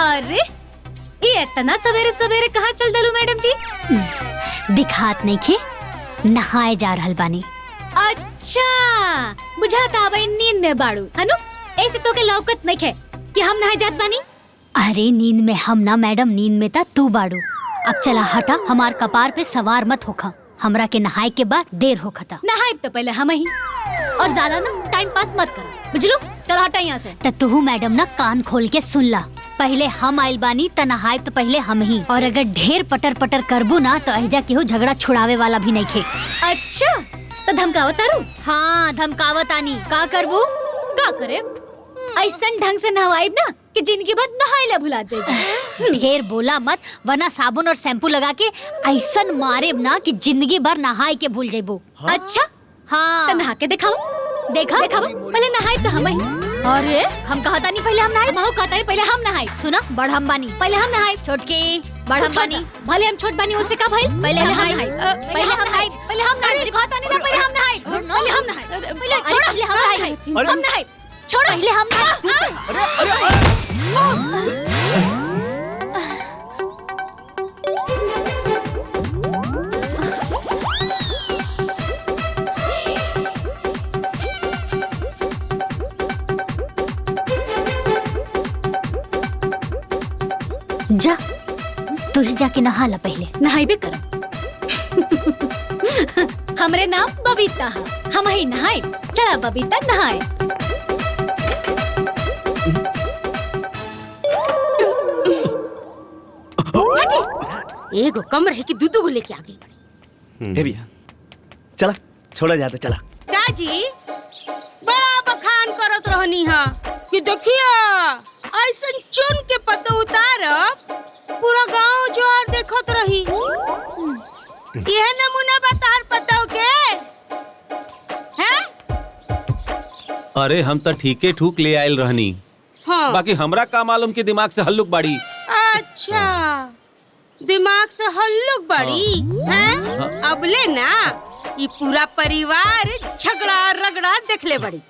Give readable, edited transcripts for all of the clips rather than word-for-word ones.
अरे ये इतना सवेरे सवेरे कहाँ चल दलू मैडम जी? दिखात नहीं खे, नहाए जा रहल बानी। अच्छा बुझाता भाई नींद में बाड़ू हनु, ऐसे तो के लौकत नहीं खे कि हम नहाए जात बानी। अरे नींद में हम ना मैडम, नींद में ता तू बाड़ू। अब चला हटा, हमार कपार पे सवार मत होखा, हमरा के नहाए के बाद देर होखता। नहाए तो पहले हम ही, और ज्यादा ना टाइम पास मत कर, बुझलू? चला हटा यहाँ से। तू मैडम ना कान खोल के सुन ला, पहले हम आइल बानी त नहाए तो पहले हम ही, और अगर ढेर पटर पटर करबू ना तो ऐजा केहू झगड़ा छुड़ावे वाला भी नहीं खे। अच्छा तो धमकावत तारू? हाँ धमकावत आनी, का करबू? का करे? ऐसन ढंग से नहवाइब ना कि जिंदगी भर नहाइला भुला जाएगी। ढेर बोला मत, वरना साबुन और शैम्पू लगा के ऐसन मारेब ना कि जिंदगी भर नहाए के भूल जाइबू। हाँ? अच्छा हाँ तो नहा के दिखाओ। देखा पहले नहाए तो हम ही। अरे हम कहता नहीं पहले हम नहाए, हम कहता नहीं पहले हम नहाए। सुना बड़ हम बानी, पहले हम नहाए। छोटकी बड़ हम बानी, भले हम छोट बानी उससे का भाई? पहले हम नहाए, पहले हम नहाए, पहले हम नहाए। दिखाता नहीं ना, पहले हम नहाए, पहले हम नहाए, पहले छोड़, पहले हम नहाए, हम नहाए, छोड़, पहले हम नहाए। जा तू ही जाके नहा ला पहले। नहाई भी करो। हमरे नाम बबीता है, हम ही नहाए। चला बबीता नहाए। एगो कम रहे कि दूधू को लेके आ गई बड़ी। हे भैया चला, छोड़ा जाता चला। काजी बड़ा बखान करत रहनी हा कि देखिया ऐसन चुन के पत्ता उतारब पूरा गांव जोर देखत रही। यह नमूना बतार पताओ के हैं? अरे हम तो ठीके ठूक ले आयल रहनी। हाँ। बाकी हमरा का मालूम के दिमाग से हल्लुक बाड़ी। अच्छा दिमाग से हल्लुक बड़ी हैं? हाँ। अबले ना ये पूरा परिवार झगड़ा रगड़ा देख ले बड़ी,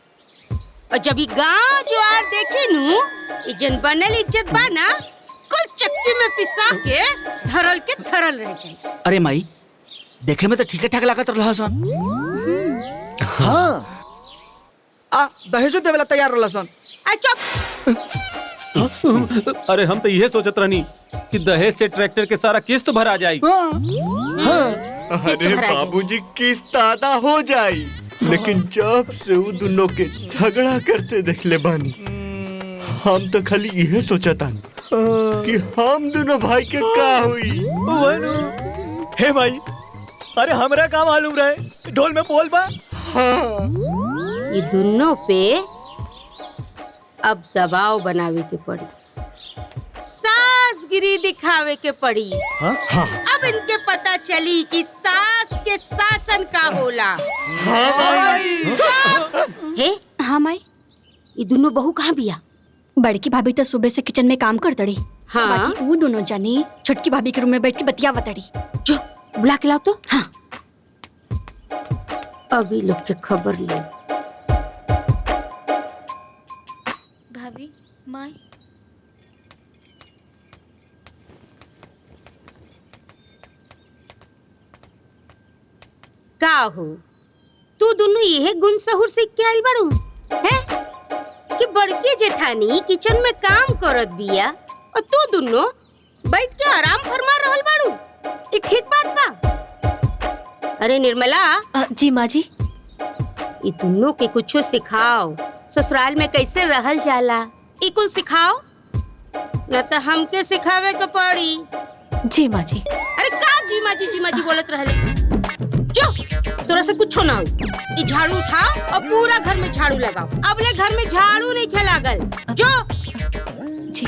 और जब ये गांव ज्वार देखे नू ये जन बनल इज्जत बा ना कुल चक्की में पिसा के धरल के धरल रह जाए। अरे माई देखे में तो ठीक ठाक लागत रहा सन। हाँ आ दहेजो देवेला तैयार रहला सन। आ चुप। अरे हम तो यह सोचत रहनी कि दहेज से ट्रैक्टर के सारा किस्त भरा जाए। किस्त अरे भरा जाई। बाबूजी किस्त आधा हो जाई, लेकिन जब से वो दोनों के झगड़ा करते देख ले बानी, हम तो खाली यह सोचता कि हम दोनों भाई के का हुई। हे भाई, अरे हमरा का मालूम रहे, ढोल में बोल बा। हाँ। ये दोनों पे अब दबाव बनावे के पड़ी, सासगिरी दिखावे के पड़ी। हाँ? अब इनके पता चली कि सास के शासन का होला। हे हाँ माई, ये दोनों बहू कहाँ बिया? बड़की भाभी तो सुबह से किचन में काम कर तड़ी। हाँ। बाकी वो दोनों जानी छोटकी भाभी के रूम में बैठ के बतिया बतड़ी। जो बुला के लाओ तो। हाँ। अभी लोग के खबर ले। भाभी माई का हो तू दोनों यह गुण सहूर सीख के आइल बाड़ू हैं कि बड़की जेठानी किचन में काम करत बिया और तू दोनों बैठ के आराम फरमा रहल बाड़ू। ये ठीक बात बा? अरे निर्मला। जी माँ जी। ये दोनों के कुछो सिखाओ, ससुराल में कैसे रहल जाला ये कुल सिखाओ, न तो हमके सिखावे के पड़ी। जी माँ जी। अरे का जी माजी बोलत रहले? जो तोरा से कुछ ना हो, ये झाड़ू उठाओ और पूरा घर में झाड़ू लगाओ। अबले घर में झाड़ू नहीं खेलागल। जो जी।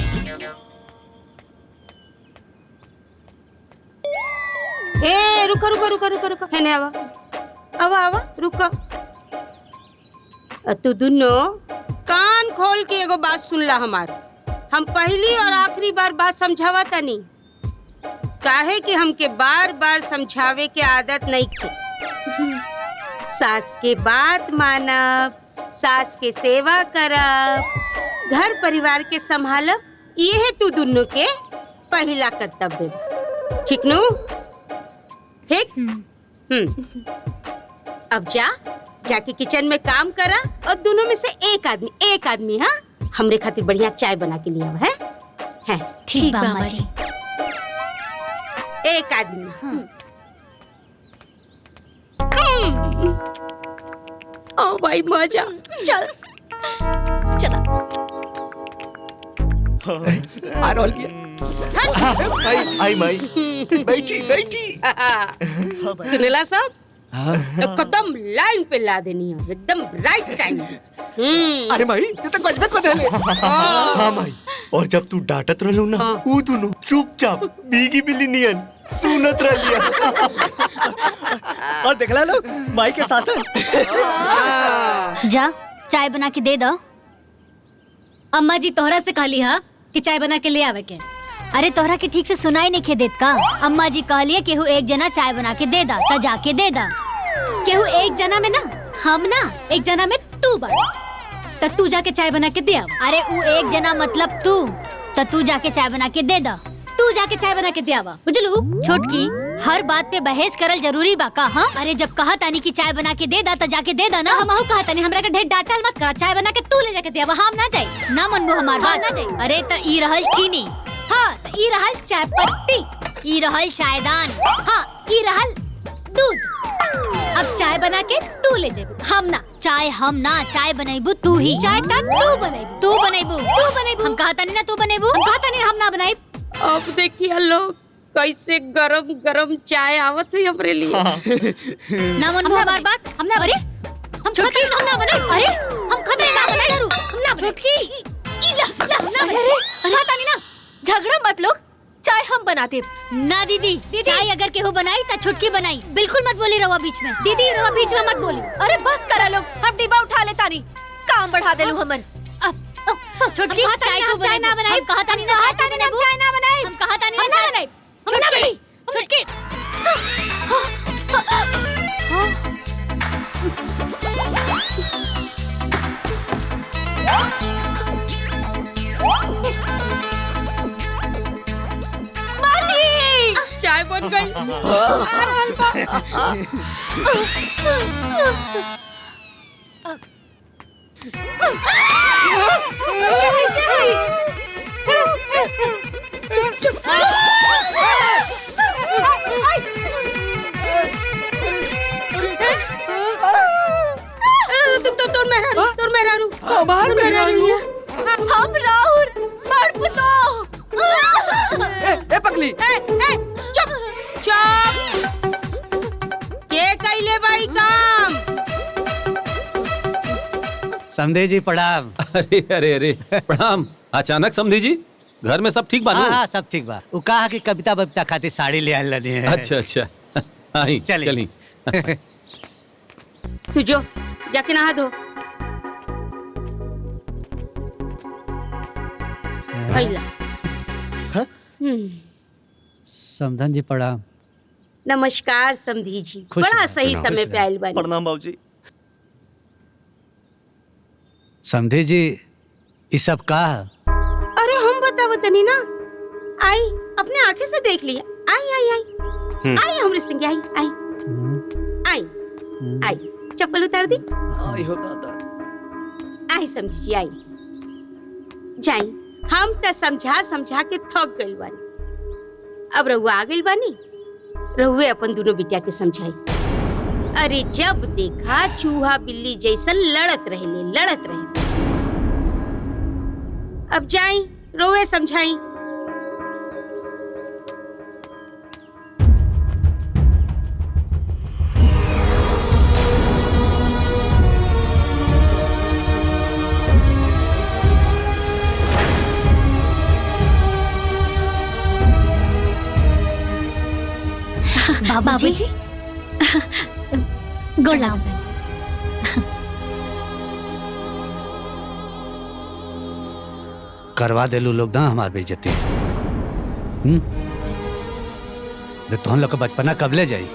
ए रुको हेने आवा रुको। तू दोनों कान खोल के एगो बात सुन ला हमार। हम पहली और आखिरी बार बात समझावा तनी, काहे कि हमके बार बार समझावे के आदत नहीं थी। सास के बात मानब, सास के सेवा करब, घर परिवार के संभालब, ये है तू दोनों के पहला कर्तव्य बा। ठीक नु? ठीक? अब जाके किचन में काम करा और दोनों में से एक आदमी हाँ हमरे खातिर बढ़िया चाय बना के लिया है? ठीक बा अम्मा जी। एक आदमी। ओ भाई मजा। चल चला। आई माई बैठी बैठी। सुनेला सब? एकदम लाइन पे ला देनी है, एकदम राइट टाइम। अरे माई ये तो कुछ भी को दे ले। हाँ माई, और जब तू डांटत रहलू ना वो दोनों चुपचाप बीगी बिल्ली नियन सुनत रहलिया। और देखला लो माई के शासन। जा चाय बना के दे दो। अम्मा जी तोहरा से कहली हा कि चाय बना के ले आवे के। अरे तोहरा के ठीक से सुनाई नहीं खे देत का? अम्मा जी कहलिए केहू एक जना चाय बना के दे दा, त जाके दे दा। केहू एक जना में ना, हम ना एक जना में तू बड़ा, तो तू जाके चाय बना के दे आव। अरे वो एक जना मतलब तू, तो तू जाके चाय बना के दे दा। तू जाके चाय बना के दे आवा, बुझलू? छोटकी हर बात पे बहस करल जरूरी बा का? हाँ अरे जब कहा तानी की चाय बना के दे दा तो जाके दे दा ना। हम कहा तनी हमरा के ढेर डांटल मत करा, चाय बना के तू ले जाके दे आवा, हम ना जाई। ना मनबू हमार हाँ, बात ना जाई। अरे तो ई रहल चीनी, हाँ तो ई रहल चाय पत्ती, ई रहल चायदान, हाँ ई रहल दूध। अब चाय बना के तू ले जेबू, हम ना। चाय हम ना, चाय बनैबू तू ही। चाय का तू बनेबू, तू बनैबू, तू बनेबू। हम कहा तानी ना तू बनैबू। हम कहा तनी हम ना बनाई। अब देखिए लोग कैसे गरम गरम चाय आवत है हमरे लिए। ना मनबू हमार बात। हम ना। अरे हम छोटकी हम ना बनाई। अरे हम खतरे ना बनाई करू, हम ना छोटकी इला ला ना बनाई। अरे पता नहीं ना, झगड़ा मत लोग, चाय हम बनाते। ना दीदी, चाय अगर केहू बनाई तो छुटकी बनाई। बिल्कुल मत बोली रहुआ बीच में। दीदी रवा बीच में मत बोली। अरे बस करा लोग, हम डिब्बा उठा ले तानी, काम बढ़ा दे लो हमर। छुटकी चाय तू चाय ना बनाई। हम कहा तानी ना चाय ना बनाई। हम कहा तानी हम ना बनाई। हम ना बनाई। छुटकी चाय बन गई। आ रहल बा। तोर मेहरारू हमार मेहरारू। हम राहुल मरपुतो। ए पगली चुप चुप। के कइले बाई काम? समधे जी प्रणाम। अरे अरे अरे प्रणाम। अचानक समधी जी, घर में सब ठीक बा? हाँ हाँ सब ठीक बा। वो कहा कि कविता बबिता खातिर साड़ी ले आयल रहनी है। अच्छा अच्छा, आई चली। चली। तू जो जाके नहा धो। भैला। समधन जी प्रणाम। नमस्कार समधी जी, खुश बड़ा रहो, सही समय पे आयल बानी। प्रणाम बाबूजी। समधे जी ये सब का? अरे हम बतावत तनी ना, आई अपने आंखें से देख लिया। आई आई आई आई हमरे संग आई आई आई आई। चप्पल उतार दी। आई हो दादा। आई समझी जी आई। जाई, हम त समझा समझा के थक गइल बानी। अब रहुआ आ गइल बानी, रहुए अपन दोनों बिटिया के समझाई। अरे जब देखा चूहा बिल्ली जैसन लड़त रहे। अब जाई रहुए समझाई। बाबूजी गुलाम करवा दे लोग ना हमार बेइज्जती। तुम लोग का बचपना कब ले जाई?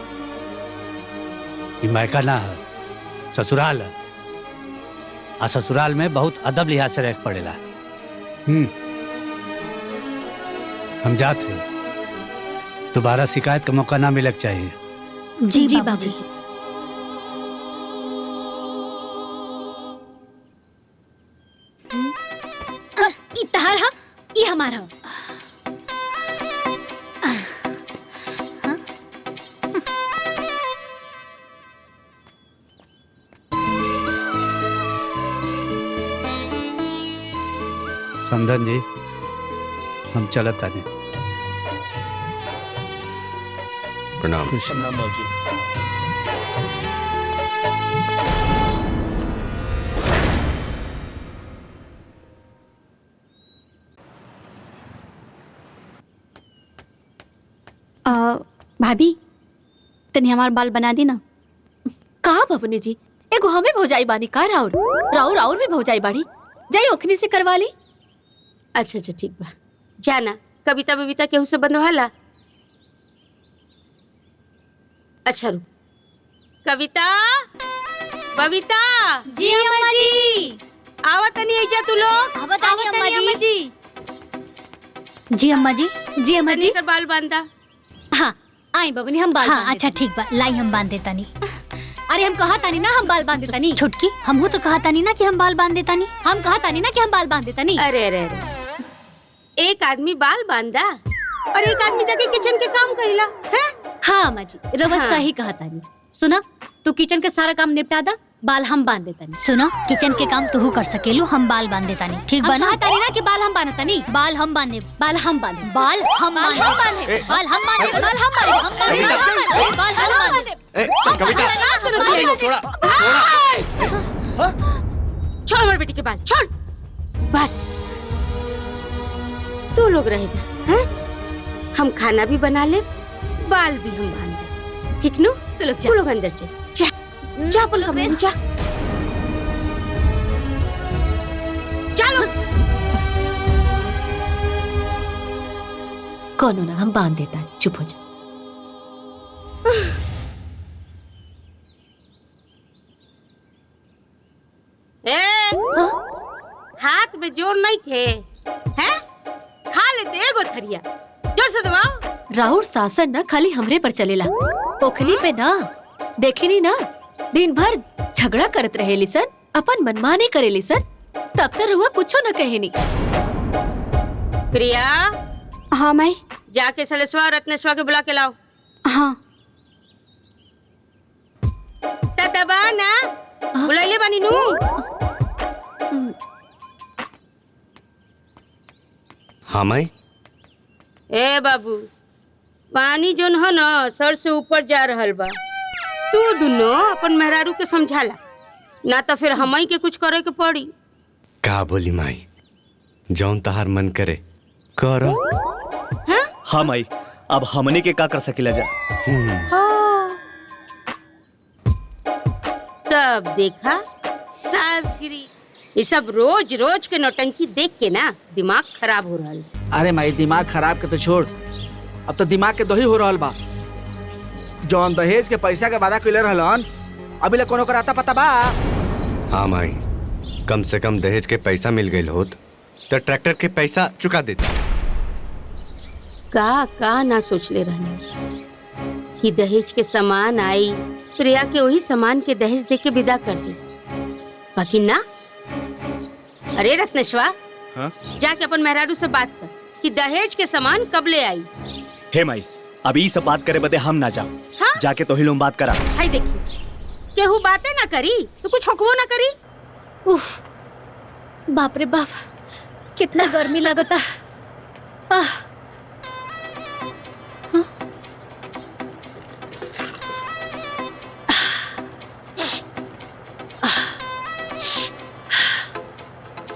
ये मायका ना है, ससुराल है। आ ससुराल में बहुत अदब लिहाज से रह पड़ेला। हम जाते हैं। दोबारा शिकायत का मौका ना मिलक चाहिए। जी बाबूजी। ई तहार हा, ई हमार हा। समधन जी, हम चलत तानी। प्रणाम। प्रणाम बाबूजी। भाभी तनी हमार बाल बना दी ना। का बबनी जी, एगो हमें भौजाई बानी का राउर राउर राउर भी भौजाई बाड़ी, जाई ओखनी से करवा ली। अच्छा अच्छा ठीक बा, जाना कविता बबीता केहू से बंधवाला। अच्छा रुक, कविता बबीता जी अम्मा जी। आवा तनी आइजा तू लोग। बताइए अम्मा जी। जी अम्मा जी। जी अम्मा तनी जी। कर बाल बांधा। हाँ आई बबनी, हम बाल हाँ बांध अच्छा ठीक बा, लाई हम बांध देता नी। देतानी। अरे हम कहा तानी ना हम बाल बांध देतानी। छुटकी, हमहू तो कहा तानी ना कि हम बाल बांध देता नी। हम कहा तानी ना कि हम बाल बांध देतानी। अरे अरे अरे, एक आदमी बाल बांधा और एक आदमी जाके किचन के काम करेला है। हाँ अम्मा जी, रवा हाँ। सही कहा तानी। सुना, तू किचन के सारा काम निपटा दा, बाल हम बांध देतानी। सुनो, किचन के काम तू कर सकेलू, हम बाल बांध देता नी। ठीक बा हम ना? कहा तानी ना कि बाल हम बांधतानी। बाल हम बांधे। बाल हम बांधे। बाल हम बांधे। हम बांधे। बाल हम बांधे। बाल हम बांधे। हम बांधे। बाल हम बांधे। छोड़ हमारे बेटी के बाल, छोड़ बस। तू लोग रहेगा हैं? हम खाना भी बना ले, बाल भी हम बांध दे, ठीक नु? तू लोग अंदर चल, जा जा अपन कमरे में जा। चलो। कौन ना, हम बांध देता, चुप हो जा। ए, हाथ में जोर नहीं थे हैं? खा लेते एगो थरिया, जोर से दबाओ। राउर शासन ना खाली हमरे पर चलेला, ओखनी पे ना। देखी ना, दिन भर झगड़ा करत रहेली सन, अपन मनमानी करेली सन, तब तक रुआ कुछो न कहेनी। प्रिया, हाँ माई। जाके सलेशवा और रत्नेश्वा के बुला के लाओ। हाँ दबा ना, बुलाइले बानी नू। हाँ माई। ए बाबू, पानी जोन है ना सर से ऊपर जा रहल बा। तू दुनो अपन मेहरारू के समझाला, ना तो फिर हमई के कुछ करे के पड़ी। का बोली माई, जौन तहार मन करे करो। हाँ माई, अब हमने के का कर सकेला जा। तब देखा सासगिरी, ये सब रोज रोज के नौटंकी देख के ना दिमाग खराब हो रहा है। अरे माई, दिमाग खराब के तो छोड़, अब तो दिमाग के दही हो रहल बा। जौन दहेज के पैसा के वादा कइले रहलन, अभी ले कोनो कराता पता बा? हाँ माई, कम से कम दहेज के पैसा मिल गई होत तो ट्रैक्टर के पैसा चुका देता। का ना सोच ले रहने कि दहेज के सामान आई, प्रिया के वही सामान के दहेज दे के विदा कर दे, बाकी ना। अरे रत्नेश्वा, हाँ? जाके अपन मेहरारू से बात कर कि दहेज के सामान कब ले आई। हे माई, अभी सब बात करे बदे हम ना जाओ। हाँ? जाके तो हिलों बात करा। हाय देखी, केहू बातें ना करी तो कुछ हुक्मो ना करी। उफ, बाप रे बाप, कितना गर्मी लगता। आह,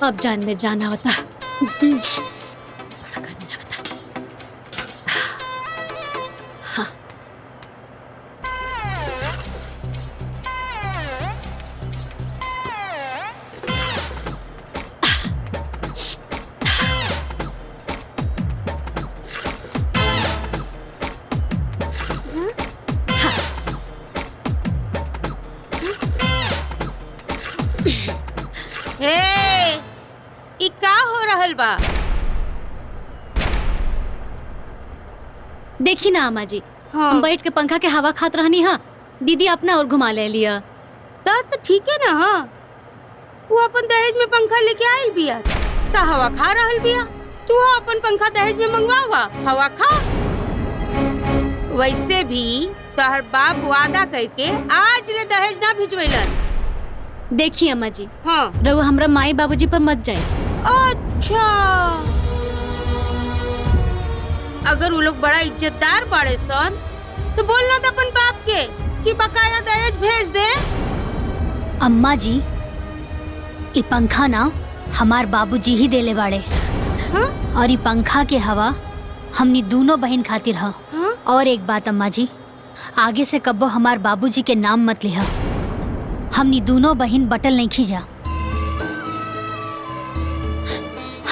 अब जान में जाना होता। बड़ा गर्मी लगता। हाँ। हे, ई का हो रहल बा? देखी ना अम्मा जी, हाँ। हम बैठ के पंखा के हवा खात रहनी हा, दीदी अपना और घुमा ले लिया। तो ठीक है ना। वो अपन दहेज में पंखा लेके आयल बिया त हवा खा रहल बिया। तू अपन पंखा दहेज में मंगवावा, हवा खा। वैसे भी तोहर बाप वादा करके आज ले दहेज ना भिजवेलन। देखिए अम्मा जी, हाँ। रहुआ हमरा माई बाबूजी पर मत जाए। अच्छा, अगर वो लोग बड़ा इज्जतदार बाड़े सन तो बोलना था अपन बाप के कि बकाया दहेज भेज दे। अम्मा जी, ये पंखा ना हमार बाबूजी ही देले बाड़े। हाँ? और ये पंखा के हवा हमनी दोनों बहन खातिर हा। हाँ? और एक बात अम्मा जी, आगे से कब्बो हमार बाबूजी के नाम मत लिहा। हमनी दोनों बहन बटल नहीं खींचा।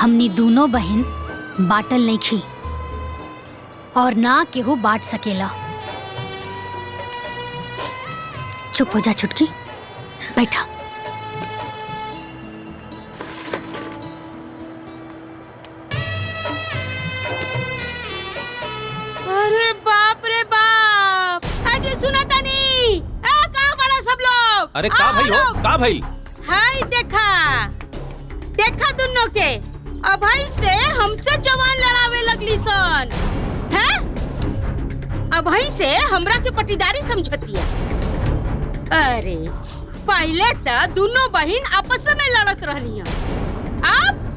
हमनी दोनों बहन बाटल नहीं खी और ना केहू बांट सकेला। चुप हो जा छुटकी, बैठा। अरे बाप रे बाप, अजय सुना तनी, कहाँ बड़ा सब लोग? अरे का भाई हो, का भाई? हाय देखा, देखा दोनों के अभाई से हमसे जवान लड़ावे लगली सन, हैं? अभाई से हमरा के पटीदारी समझतिया। अरे पहले तो दोनों बहन आपस में लड़त रहनी है, अब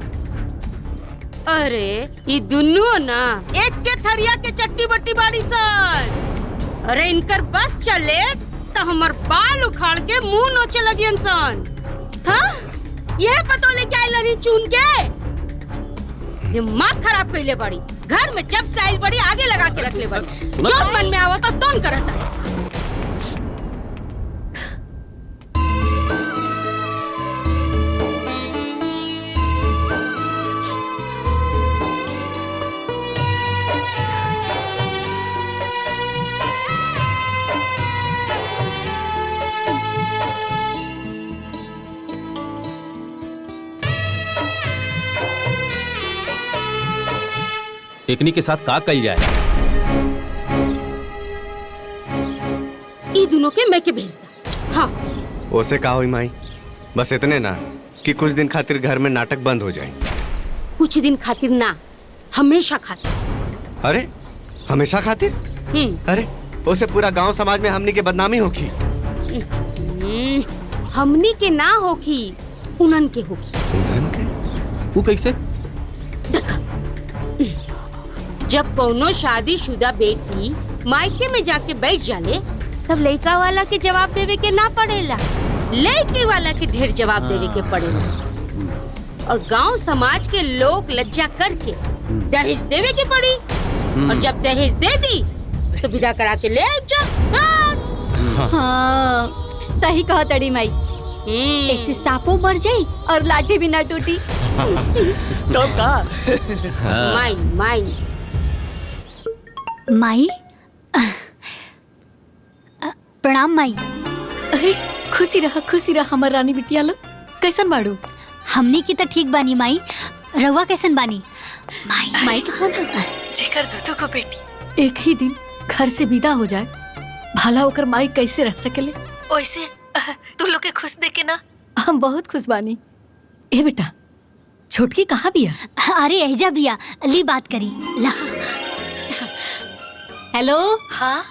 अरे ये दोनों ना एक के थरिया के चट्टी बट्टी बाड़ी सन। अरे इनकर बस चले तो हमर बाल उखाड़ के मुंह नोचे लगियन सन। हाँ? ये पतो लेके आई लड़ी चुन के दिमाग खराब कइले बड़ी। घर में जब से आइल बड़ी आगे लगा के रख ले बड़ी। जो मन में आवता तोन करत है। एकनी के साथ का कल जाए? ये दोनों के मैं के भेज दा। हाँ। ओसे का हुई माई? बस इतने ना कि कुछ दिन खातिर घर में नाटक बंद हो जाए। कुछ दिन खातिर ना, हमेशा खातिर। अरे हमेशा खातिर? अरे ओसे पूरा गांव समाज में हमनी के बदनामी होगी। हमनी के ना होगी, उनन के होगी। उनन के? वो कैसे? जब कोनो शादीशुदा बेटी मायके में जाके बैठ जाले तब लड़का वाला के जवाब देवे के ना पड़ेला, लड़के वाला के ढेर जवाब देवे के पड़ेला। और गांव समाज के लोग लज्जा करके दहेज देवे के पड़ी। और जब दहेज दे दी तो विदा करा के ले आई जा बस। हाँ, सही कहा तड़ी माई। ऐसे सांपों मर जाई और लाठी भी ना टूटी। तो का? माइन माइन माई, प्रणाम माई। अरे खुशी रहा हमर रानी बिटिया लो। कैसन बाड़ू? हमनी की तो ठीक बानी माई, रउआ कैसन बानी? माई के फोन जेकर दूधू को बेटी एक ही दिन घर से विदा हो जाए, भला होकर माई कैसे रह सकेले? वैसे तू लोग के खुश देखे ना हम बहुत खुश बानी। ए बेटा, छोटकी कहाँ बिया? अरे एहजा बिया, ली बात करी ला। हेलो। हाँ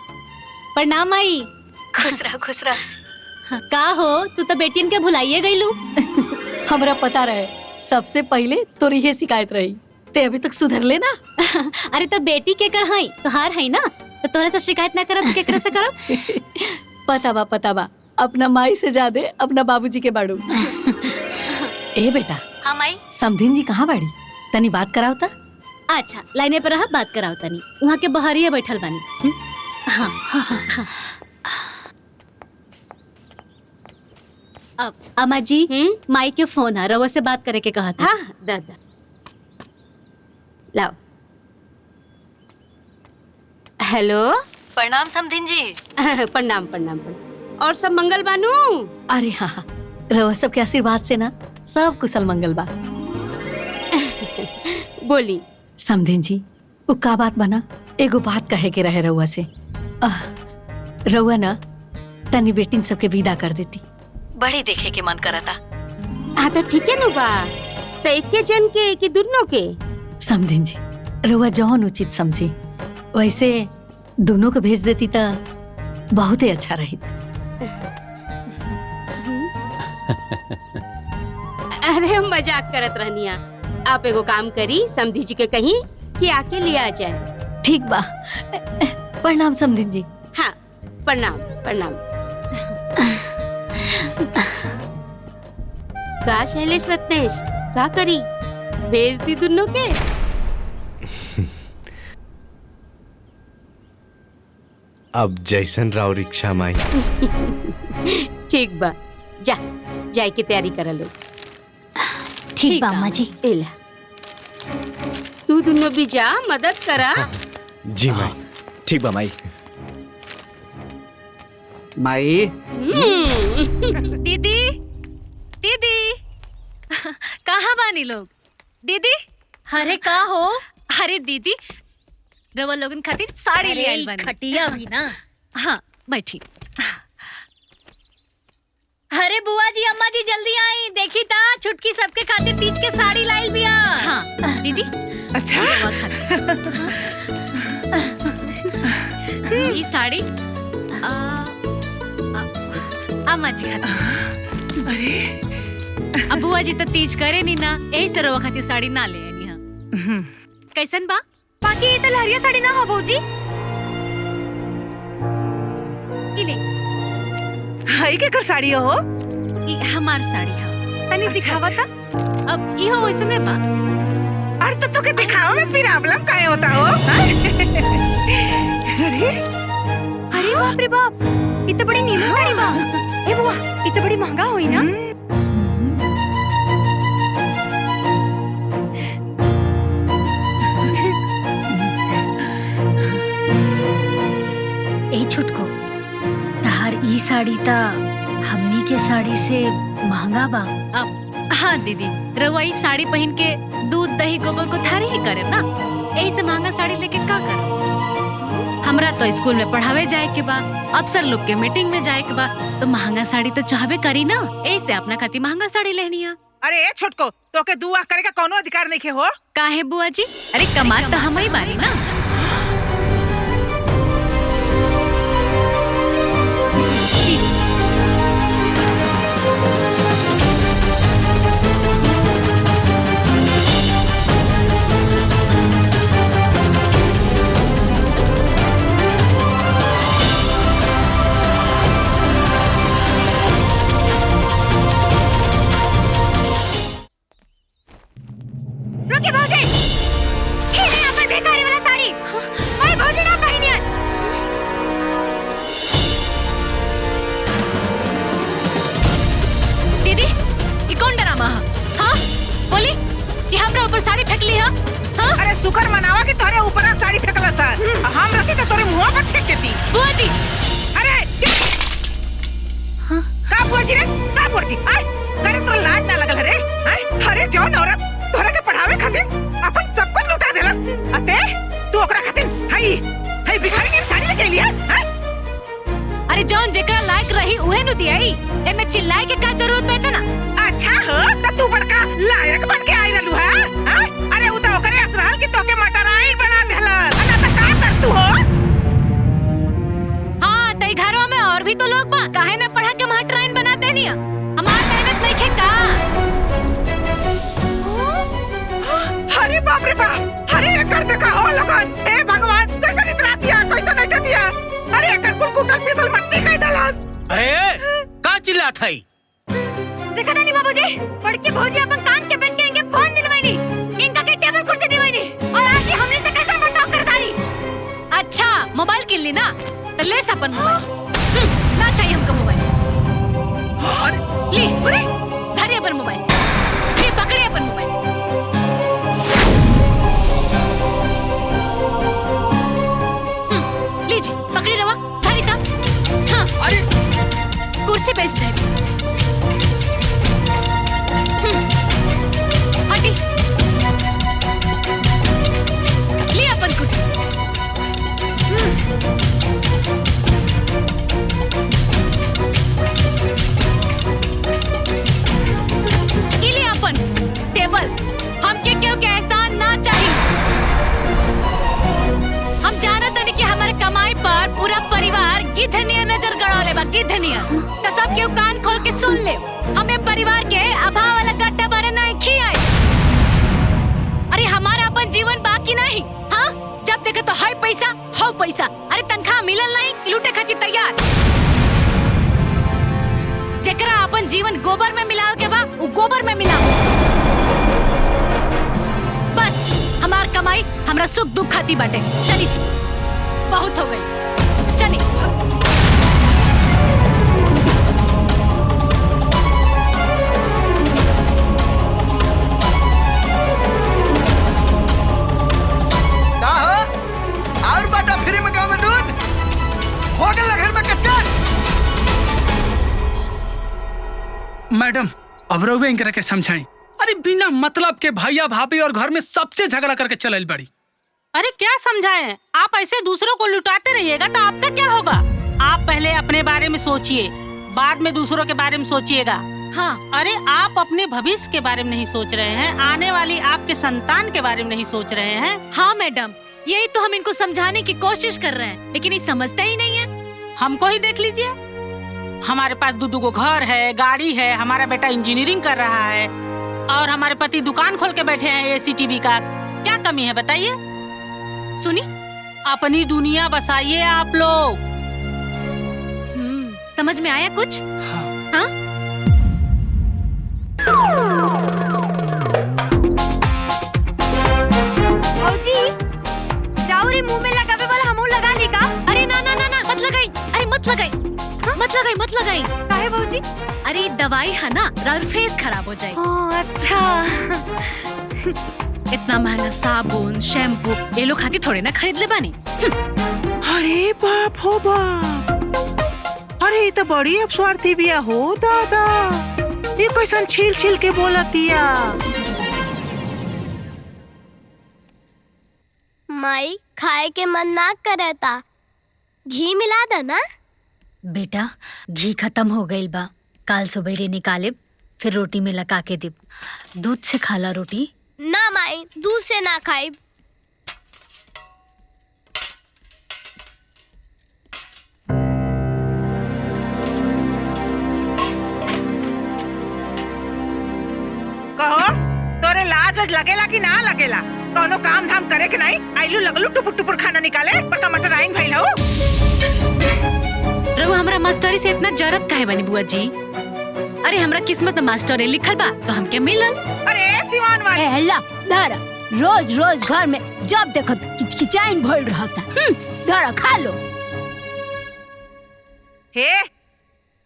प्रणाम माई। खुश रह। का हो, तू तो बेटियन के भुलाइए गईलू। हमरा पता रहे, सबसे पहले तोरी ये शिकायत रही, ते अभी तक सुधर ले ना। अरे तो बेटी के कर हई, तोहार है ना, तो तोरा से शिकायत ना करब केकरा से करब? पता बा अपना माई से ज्यादा अपना बाबूजी के बाड़ू। ए बेटा। हाँ माई। समधिन जी कहाँ बाड़ी? तनी बात कराओ ता। अच्छा, लाइने पर रहा, बात कराओ तनी। वहाँ के बहरिया बैठल बानी। हाँ। अब अम्मा जी, माई के फोन है, रवा से बात करे के कहा था। हाँ दादा लाओ। हेलो। प्रणाम समधिन जी। प्रणाम। और सब मंगल बानू? अरे हाँ, रवा सब के आशीर्वाद से ना सब कुशल मंगल बा। बोली। समधिन जी, वो का बात बना एगो बात कहे के रहे रउआ से। रउआ ना तनी बेटिन सबके विदा कर देती, बड़ी देखे के मन करता। हाँ तो ठीक है नु बा, तो एके जन के कि दोनों के? समझिन जी, रउआ जौन उचित समझी वैसे दोनों को भेज देती तो बहुत ही अच्छा रही। अरे हम मजाक करत रहनिया। आप एगो काम करी, समधी जी के कहीं कि आके ले आ जाए। ठीक बा, प्रणाम समधिन जी। हाँ प्रणाम प्रणाम। का शैलेश रत्नेश का करी, भेज दी दोनों के? अब जैसन राव रिक्शा माई। ठीक बा, जा जाए के तैयारी कर लो। ठीक बा अम्मा जी। एला तू दोनों भी जा, मदद करा। जी माई। ठीक बा माई। माई दीदी दीदी कहाँ बानी लोग? दीदी अरे का हो? अरे दीदी रवा लोगन खातिर साड़ी ले आइल बानी। खटिया भी ना। हाँ बैठी। अरे बुआ जी अम्मा जी जल्दी आई, देखी ता छुटकी सबके खातिर तीज के साड़ी लाइल बिया। हाँ दीदी। अच्छा ये साड़ी अम्मा जी खातिर। अरे अब बुआ जी तो तीज करे नी ना, यही से रवा खातिर साड़ी ना ले आनी। हाँ कैसन बा? बाकी ये तो लहरिया साड़ी ना हो भौजी। इले हाई के कर साड़ी हो? ये हमार साड़ी है। तनी दिखावा ता। अब ये हो वैसे नहीं बा। अरे तो के दिखाओ में प्रॉब्लम काहे होता हो? अरे अरे बाप रे बाप, ये तो बड़ी नीमन साड़ी बा। ए बुआ ये तो बड़ी महंगा होई ना? ए छुटको, तहार ई साड़ी ता हमनी के साड़ी से महंगा बा। अब हाँ दीदी, रवाई साड़ी पहन के दूध दही गोबर को थारी ही करे ना, यही से महंगा साड़ी लेके का कर? हमरा तो स्कूल में पढ़ावे जाए के बा, अफसर लोग के मीटिंग में जाए के बा, तो महंगा साड़ी तो चाहबे करी ना, यही से अपना खातिर महंगा साड़ी लेनी है। अरे छोटको, तो के दुआ करे का कोनो अधिकार नहीं के हो? काहे बुआ जी? अरे कमाल तो हम ही बारी ना। रुके भौजी, ये है अपन बेकारी वाला साड़ी। ओए भौजी ना पहनियन। दीदी ये कौन ड्रामा है? हाँ बोली, ये हमरा ऊपर साड़ी फेंक ली है? हाँ? अरे शुक्र मनावा कि तोरे ऊपर साड़ी फेंकला सर। हम रहती तो तोरे मुंह पर फेंक देती। बुआ जी। अरे का बुआ जी रे? का बुआ जी? आय करे तोरा लाज ना लगल रे? अरे जौन औरत तोरा के पढ़ावे खातिर अपन सब कुछ लुटा देलस, अते तू ओकरा खातिर हई भिखारी के साड़ी लेके लिया? अरे जौन जेकरा लायक रही उहे नु दियाई, एमे चिल्लाए के का जरूरत बा तना? अच्छा हो त तू बड़का लायक बन के आई रहलू है? अरे उ त ओकरे असरहल कि तोके मटराइन बना देलस, ना त का कर तू हो? हाँ तई घरों में और भी तो लोग बा, काहे ना पढ़ा के मटराइन बनाते नहीं? हमार मेहनत नहीं खे का? अरे बाप रे बाप, अरे एकर देखा हो लगन। हे भगवान, कैसे नितरा दिया, कैसे नटा दिया? अरे एकर कुलकुटल पिसल मट्टी कई दलस। अरे का चिल्लात हई? देखा नहीं बाबूजी, बड़के भौजी अपन कान के बेच के इनके फोन दिलवाईली, इनका के टेबल कुर्सी दिलवाईली, और आज ही हमने से कैसे बर्ताव करतारी? अच्छा मोबाइल किन ली ना, तो ले अपन मोबाइल। ना चाहिए हमको मोबाइल। ली धरे अपन मोबाइल, ली पकड़े अपन मोबाइल। लीजिए पकड़ी रवा, धरी तब। हाँ अरे कुर्सी बेच दे। हटी, ली अपन कुर्सी। सुन ले, हमें परिवार के अभाव वाला गड्ढा भरे नहीं खियाए। अरे हमारा अपन जीवन बाकी नहीं, हाँ? जब देखे तो हाय पैसा, हो पैसा। अरे तनख्वाह मिलल नहीं, लूटे खातिर तैयार। जेकरा अपन जीवन गोबर में मिलाओ के बा, वो गोबर में मिलाओ। बस हमार कमाई हमरा सुख दुख खाती बाटे। चली जी, बहुत हो गई, चली। और बाटा फ्री में गाँव में दूध हो गया घर में कचकर। मैडम अब रहुए इनकरा के समझाई। अरे बिना मतलब के भैया भाभी और घर में सबसे झगड़ा करके चलल बड़ी। अरे क्या समझाएं? आप ऐसे दूसरों को लुटाते रहिएगा तो आपका क्या होगा? आप पहले अपने बारे में सोचिए, बाद में दूसरों के बारे में सोचिएगा। हाँ, अरे आप अपने भविष्य के बारे में नहीं सोच रहे हैं, आने वाली आपके संतान के बारे में नहीं सोच रहे हैं। हाँ मैडम, यही तो हम इनको समझाने की कोशिश कर रहे हैं, लेकिन ये समझते ही नहीं है। हमको ही देख लीजिए, हमारे पास दो घर है, गाड़ी है, हमारा बेटा इंजीनियरिंग कर रहा है और हमारे पति दुकान खोल के बैठे हैं ACTV का। क्या कमी है बताइए? सुनी, अपनी दुनिया बसाइए आप लोग। समझ में आया कुछ? हाँ? भौजी, राउरी मुंह में लगावे वाला हमू लगा ली का? अरे ना ना ना ना, मत लगाई। अरे मत लगाई, मत लगाई, मत लगाई। काहे भौजी? अरे दवाई है ना, राउर फेस खराब हो जाए। अच्छा। इतना महंगा साबुन शैम्पू ये लोग खाती थोड़े ना खरीद ले बानी। अरे बाप हो बाप, अरे ये तो बड़ी अपस्वार्थी बिया हो दादा। ये कैसन छील छील के बोलतिया। माई खाए के मन ना करता, घी मिला दे ना। बेटा घी खत्म हो गई बा, काल सुबह निकाले फिर रोटी में लगा के दे। दूध से खाला रोटी। ना माई, दूध से ना खाई। कहो तोरे लाज वज लगेला कि ना लगेला? कोनो काम धाम करे के नहीं, आइलू लगलू टुपुर टुपुर खाना निकाले, पक्का मटर आइन भइल हो। रघु हमरा मास्टरी से इतना जरूरत काहे बनी बुआ जी? अरे हमरा किस्मत में मास्टरी लिखल बा तो हमके मिलल। अरे सिवान वाली हल्ला धरा, रोज रोज घर में जब देखो तो किचकिचाइन भइल रहता। धरा खा लो। हे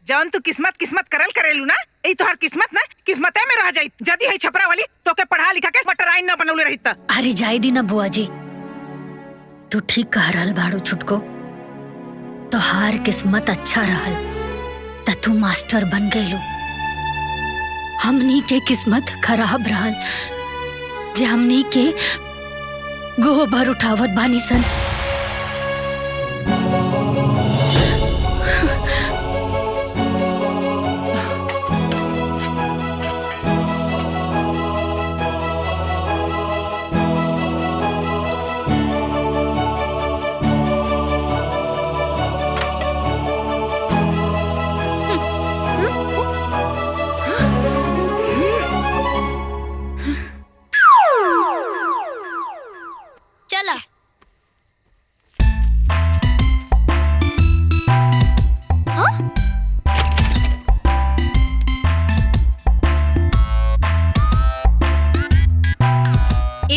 जौन तू किस्मत किस्मत करल करेलू ना, ई तोहर किस्मत ना किस्मते में रह जाई। जदी है छपरा वाली तो के पढ़ा लिखा के मटर आइन न बनौले रहित। अरे जाई दी ना बुआ जी, तू ठीक कह रहल बाड़ू छुटको। तोहार किस्मत अच्छा रहल त तू मास्टर बन गइलू। हमनी के किस्मत खराब रहल जे हमनी के गोबर उठावत बानी सन।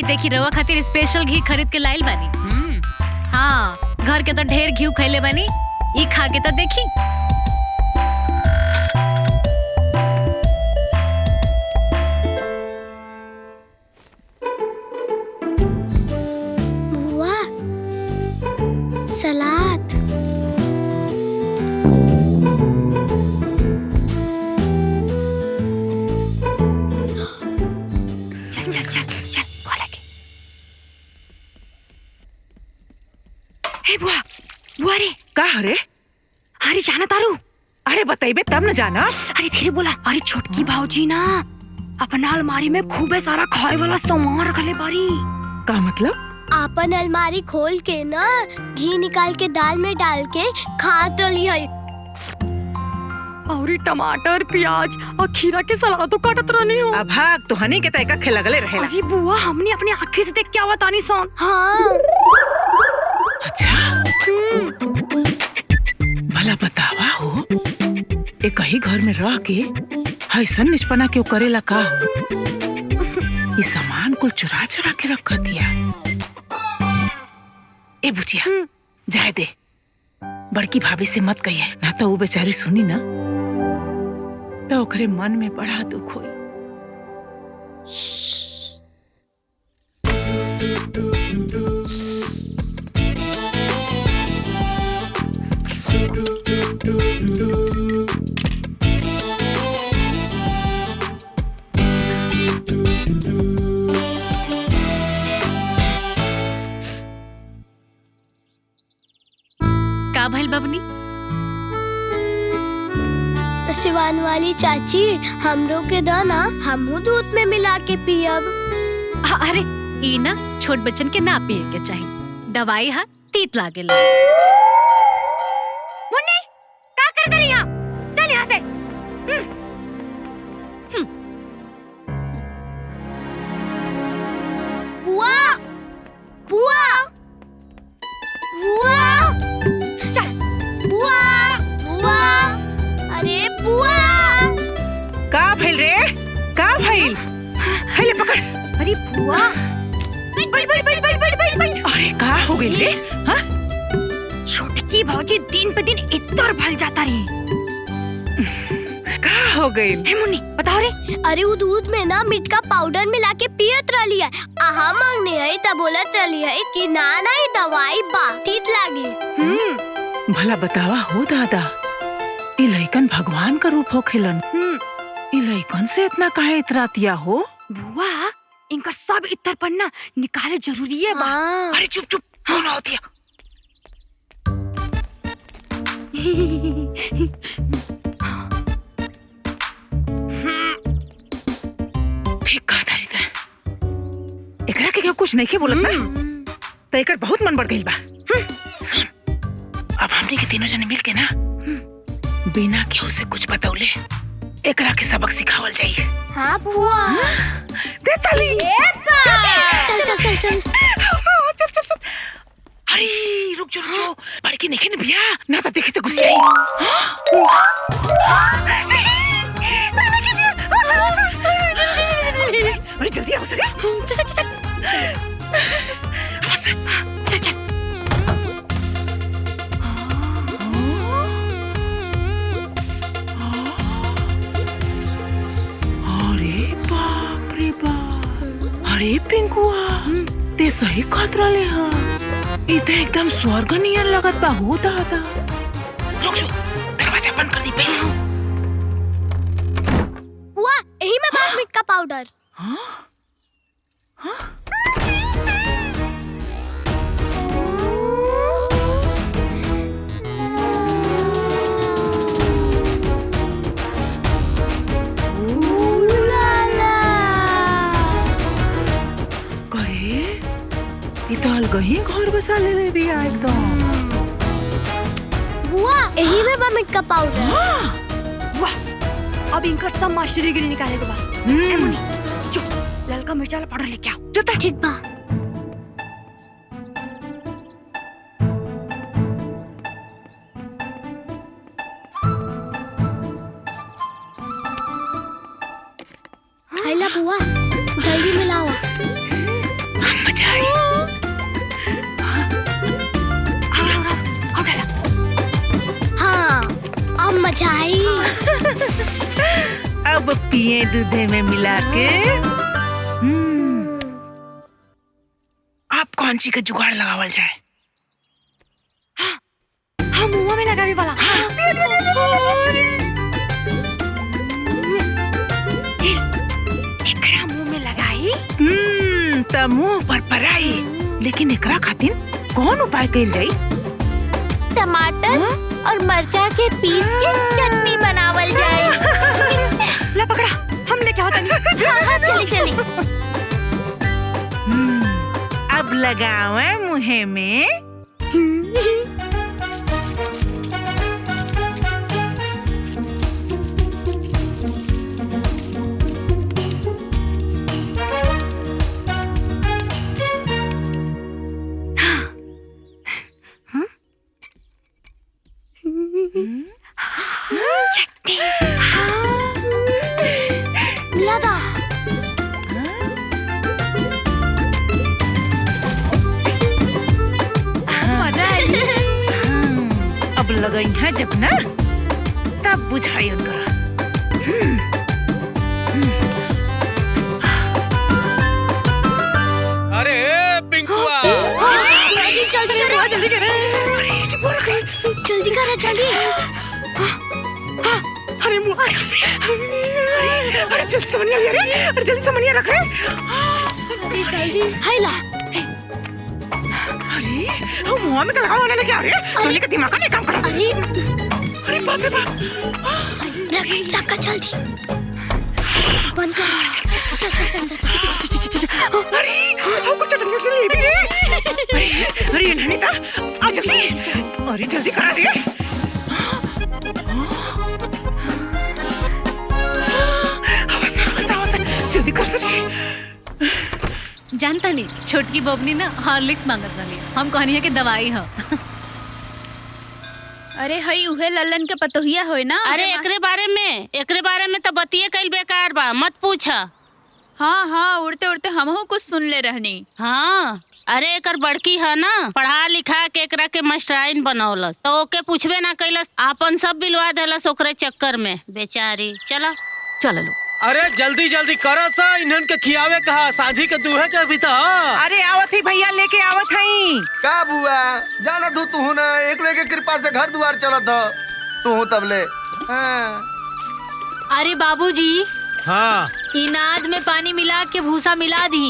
देखी रवा खातिर स्पेशल घी खरीद के लाइल बानी। हाँ, घर के तो ढेर घी खैले बानी, ई खा के तो देखी। बुआ, सलाद। चल चल चल चल बोला के। हे बुआ, बुआ रे। का रे? अरे जाना तारू? अरे बताइबे तब न जाना। अरे धीरे बोला। अरे छोटकी भाऊजी ना अपना अलमारी में खूबे सारा खाए वाला सामान रखले बारी। का मतलब? आपन अलमारी खोल के ना घी निकाल के दाल में डाल के खात रही है। और टमाटर प्याज और खीरा के सलादो काटत रहनी हो। अब भाग तो हनी के तयका खिलगले रहेला। अरे बुआ हमने अपनी आँखें से देख के आवत आनी सोन। हाँ अच्छा भला बतावा हो एक ही घर में रह के ऐसन निष्पना क्यों करेला का हो? ये सामान कुल चुरा चुरा के रख दिया। ए बुचिया जाए दे, बड़की भाभी से मत कहिए, ना तो वो बेचारी सुनी ना तो ओकरे मन में बड़ा दुख होई। का भइल बबनी? सिवान वाली चाची हमरो के दो ना, हमहू दूध में मिला के पियब। अरे ई ना छोट बच्चन के ना पिए के चाहिए, दवाई हा तीत लागेला। मुन्नी का कर रही यहाँ? चल यहाँ से। बुआ बुआ बुआ चल बुआ बुआ अरे बुआ का भइल रे? का भइल? हेले पकड़। अरे बुआ अरे का हो गइल रे? हाँ छोटकी भौजी दिन पे दिन इतर भल जाता रही। का हो गइल? हे मुन्नी बताओ रे। अरे वो दूध में ना मिर्च पाउडर मिला के पियत रही है। आहा मांगने है तब बोलत रही है कि ना ना ये दवाई बा तीत लागी। भला बतावा हो दादा, ये लइकन भगवान का रूप हो खिलन। ये लइकन से इतना काहे इतरातिया हो? बुआ इनका सब इतर पन्ना निकाले जरूरी है बा। अरे चुप चुप कौन होती है? ठीक कहा तारी ता। एकरा के कुछ नहीं के बोलत ना, तो एकर बहुत मन बढ़ गइल बा। सुन, अब हमनी के तीनों जने मिल के ना बिना केहू से कुछ बतौले एकरा के सबक सिखावल जाई। हाँ बुआ। दे ताली। चल चल चल चल चल चल चल। अरे रुक जो बड़की नहीं न भैया, ना तो देखी तो गुस्से आई। अरे जल्दी आओ सर। चल चल चल चल चल। अरे बाप रे बाप, अरे पिंकुआ ते सही खतरा ले हा। इते एकदम स्वर्ग नियर लगत बा हो दादा। रुक जो, दरवाजा बंद कर दी पहले। बुआ यही में बात मिर्च का पाउडर। हाँ? हाँ? इताल गही घर बसा ले भी एकदम। बुआ यही में बा मिर्च का पाउडर। वाह अब इनका सब मास्टरी निकाले दो बा। ए मुन्नी चुप, ललका मिर्च वाला पाउडर लेके आओ। चुप ठीक बा। आइला बुआ जल्दी मिलाओ। मजा आई। हाँ अब मजा आई। अब पिए दूधे में मिला के। आप कौन सी का जुगाड़ लगावल जाए? हम मुंह में लगावे वाला। एकरा मुंह में लगाई त मुंह पर पराई, लेकिन एकरा खातिर कौन उपाय कइल जाई? टमाटर और मरचा के पीस के चटनी बनावल जाए। ला पकड़ा, हम लेके आओ तनी। हाँ चली चली। अब लगावे मुंह में। लोग आई हैं जब ना तब बुझाई उनका। अरे पिंकुआ जल्दी करो जल्दी करो जल्दी करो जल्दी। अरे अरे जल्दी समनिया ले रे, अरे जल्दी समनिया रख रे। जल्दी जल्दी हाय ला। अरे वो मुंह में लगाओ वाला लेके आ रहे हैं, तो लेके दिमाग का नहीं काम करो। अरे बाप रे बाप, रख जल्दी बंद कर। अरे वो कुछ चटनी से ले भी रे। अरे नैनीता आ जल्दी, अरे जल्दी करा रे। जल्दी कर सके। जानता नहीं छोटकी बबनी ना हॉर्लिक्स मांगत वाली, हम कहनी है कि दवाई है। अरे हई उहे लल्लन के पतोहिया होय ना। अरे एकरे बारे में तो बतिये कईल बेकार बा, मत पूछा। हाँ हाँ उड़ते उड़ते हमहू कुछ सुन ले रहनी। हाँ अरे एकर बड़की है ना, पढ़ा लिखा के एकरा के मास्टराइन बनौलस, तो ओके पूछबे ना कैलस, आपन सब बिलवा देलस ओकरे चक्कर में बेचारी। चला चलो लो। अरे जल्दी जल्दी करो सा, इन्हन के खियावे कहा, सांझी के दूहे के भी था। अरे आवत ही भैया लेके आवत हई। का बुआ जाना तू तू ना एक के कृपा से घर द्वार चलत हो तू तबले। हाँ। अरे बाबूजी हाँ इनाद में पानी मिला के भूसा मिला दी,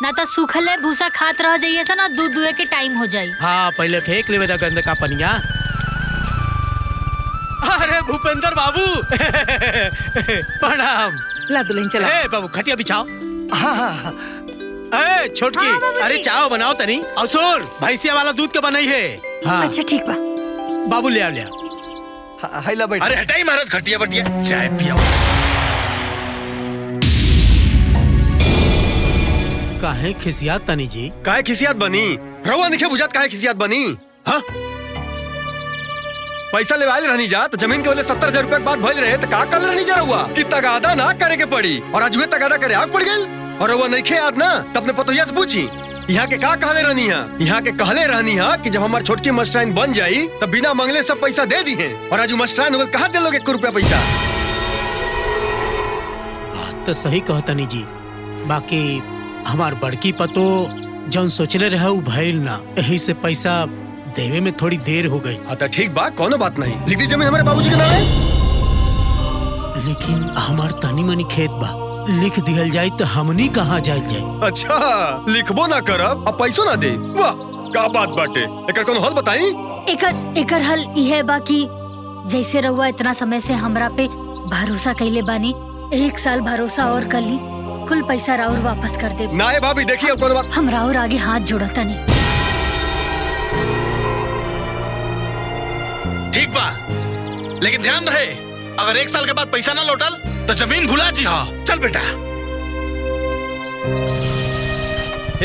ना तो सूखले भूसा खात रह जाइए सा ना, दूध दुहे के टाइम हो जाई। हाँ पहले फेंक लेवे दा गंद का पनिया। अरे भूपेंद्र बाबू प्रणाम। ला दुल्हन चला। ए बाबू खटिया बिछाओ। ए छोटकी अरे चाय बनाओ तनी, और सुन भैंसिया वाला दूध के बनाई है। हाँ अच्छा ठीक बा। बाबू ले आ। हाइला बैठ। अरे हटाई महाराज खटिया बटिया, चाय पियाओ। काहे खिसियात तनी जी? काहे खिसियात बनी? रउआ नहीं बुझात काहे खिसियात बनी? हाँ पैसा ले आयल रहनी जा तो जमीन के वाले 70,000 रुपए के बाद भइल रहे तो का कर रहनी जा रहुआ कि तगादा ना करे के पड़ी, और आज तगादा करे आग पड़ गई। और रउआ नहीं खे याद ना तब अपने पतोहिया से पूछी यहाँ के का कहले रहनी है। यहाँ के कहले रहनी है कि जब हमार छोटकी मास्टराइन बन जाई तब बिना मांगले सब पैसा दे दी है, और आज मास्टराइन हो कहा दे लोगे 1 रुपया पैसा। बात तो सही कहतनी जी, बाकी हमार बड़की पतो जौन सोचले रहे उ भइल ना, यही से पैसा देवे में थोड़ी देर हो गई। हाँ तो ठीक बा, कोनो बात नहीं, लिख दी जमीन हमारे बाबूजी के नाम है। लेकिन हमार तनी मनी खेत बा, लिख दिहल जाए तो हमनी कहाँ जाए जाए। अच्छा लिखबो ना करब अब पैसो ना दे, वाह का बात बाटे। एकर कोनो हल बताई? एकर हल यह बा कि जैसे रहुआ इतना समय से हमरा पे भरोसा कैले बानी, 1 साल भरोसा और कर ली, कुल पैसा राउर वापस कर दे। ना भाभी देखिए अब कोनो बात। हम राउर आगे हाथ जोड़ता नहीं। ठीक बा, लेकिन ध्यान रहे अगर 1 साल के बाद पैसा ना लौटल तो जमीन भुला जी। हाँ चल बेटा।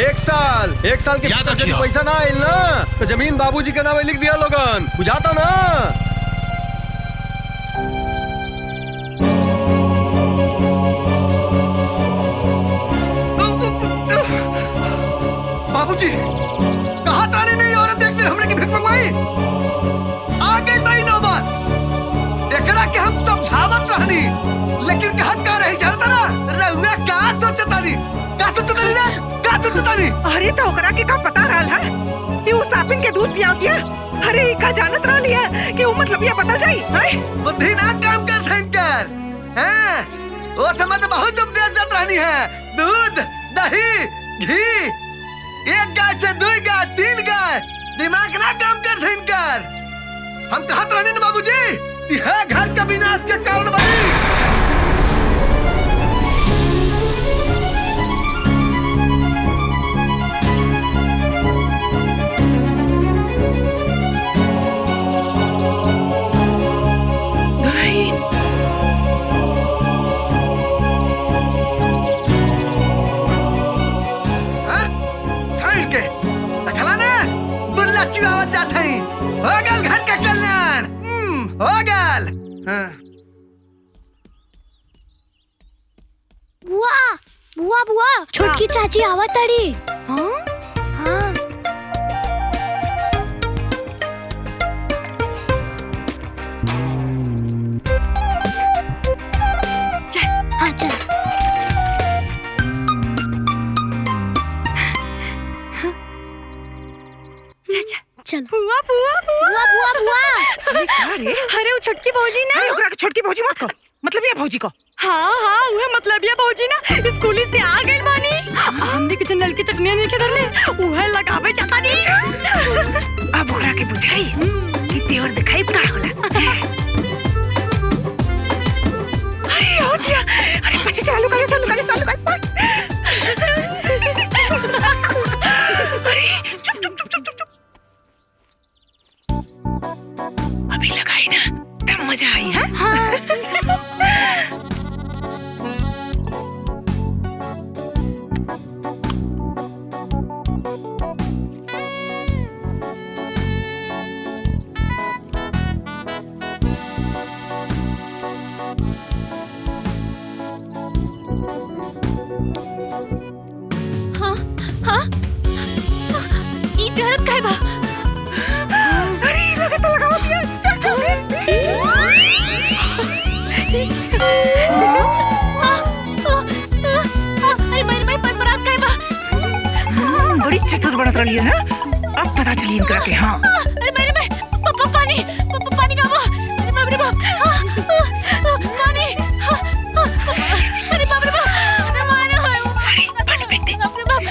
1 साल के बाद यदि पैसा ना आयल ना तो जमीन बाबूजी के नाम लिख दिया लोगन, बुझाता ना। बाबूजी कहा ताने नहीं औरत देखते हमने की भिख मंगवाई। आ गई भाई नौबत, एकरा के हम समझावत रहनी लेकिन कहत का रही जानता ना, रहुआ का सोचतानी ना। अरे तो ओकरा के का पता रहल है कि वो सापिन के दूध पिया दिया। अरे का जानत रहली है कि वो मतलब ये पता जाई है। बुद्धि ना काम कर थनकर। हां वो समय तो बहुत उपदेश देत रहनी है, दूध दही घी, 1 गाय से 2 गाय 3 गाय, दिमाग ना काम कर थनकर। हम कहत रहनी ना बाबूजी यह घर का विनाश के कारण बनी। चिड़ावत जात हई, हो गल घर का कल्याण, हो गल। बुआ बुआ बुआ छोटकी चाची आवत ताड़ी। हाँ भौजी मत कहो, मतलब ये भौजी को। हाँ हाँ उहे मतलब ये भौजी ना स्कूली से आ गई बानी। हमने के जनरल की चटनी नहीं खेदर ले उहे लगावे चाहता नहीं। अब ओकरा के बुझाई कि तेवर दिखाई का होला। अरे हो गया, अरे बच्चे चालू कर। अरे चुप। अभी लगाई ना तब मजा आई। हाँ जरूरत काय बा? अरे लगाता लगाओ दिया। चल अरे मेरी परपरात काय बा? बड़ी चतुर बनत रही है ना, अब पता चली इनकरा के। हाँ अरे मेरे पानी का बा। अरे बाप रे बाप, पानी। अरे बाप रे बाप, अरे पानी फेंक दे। बाप रे बाप,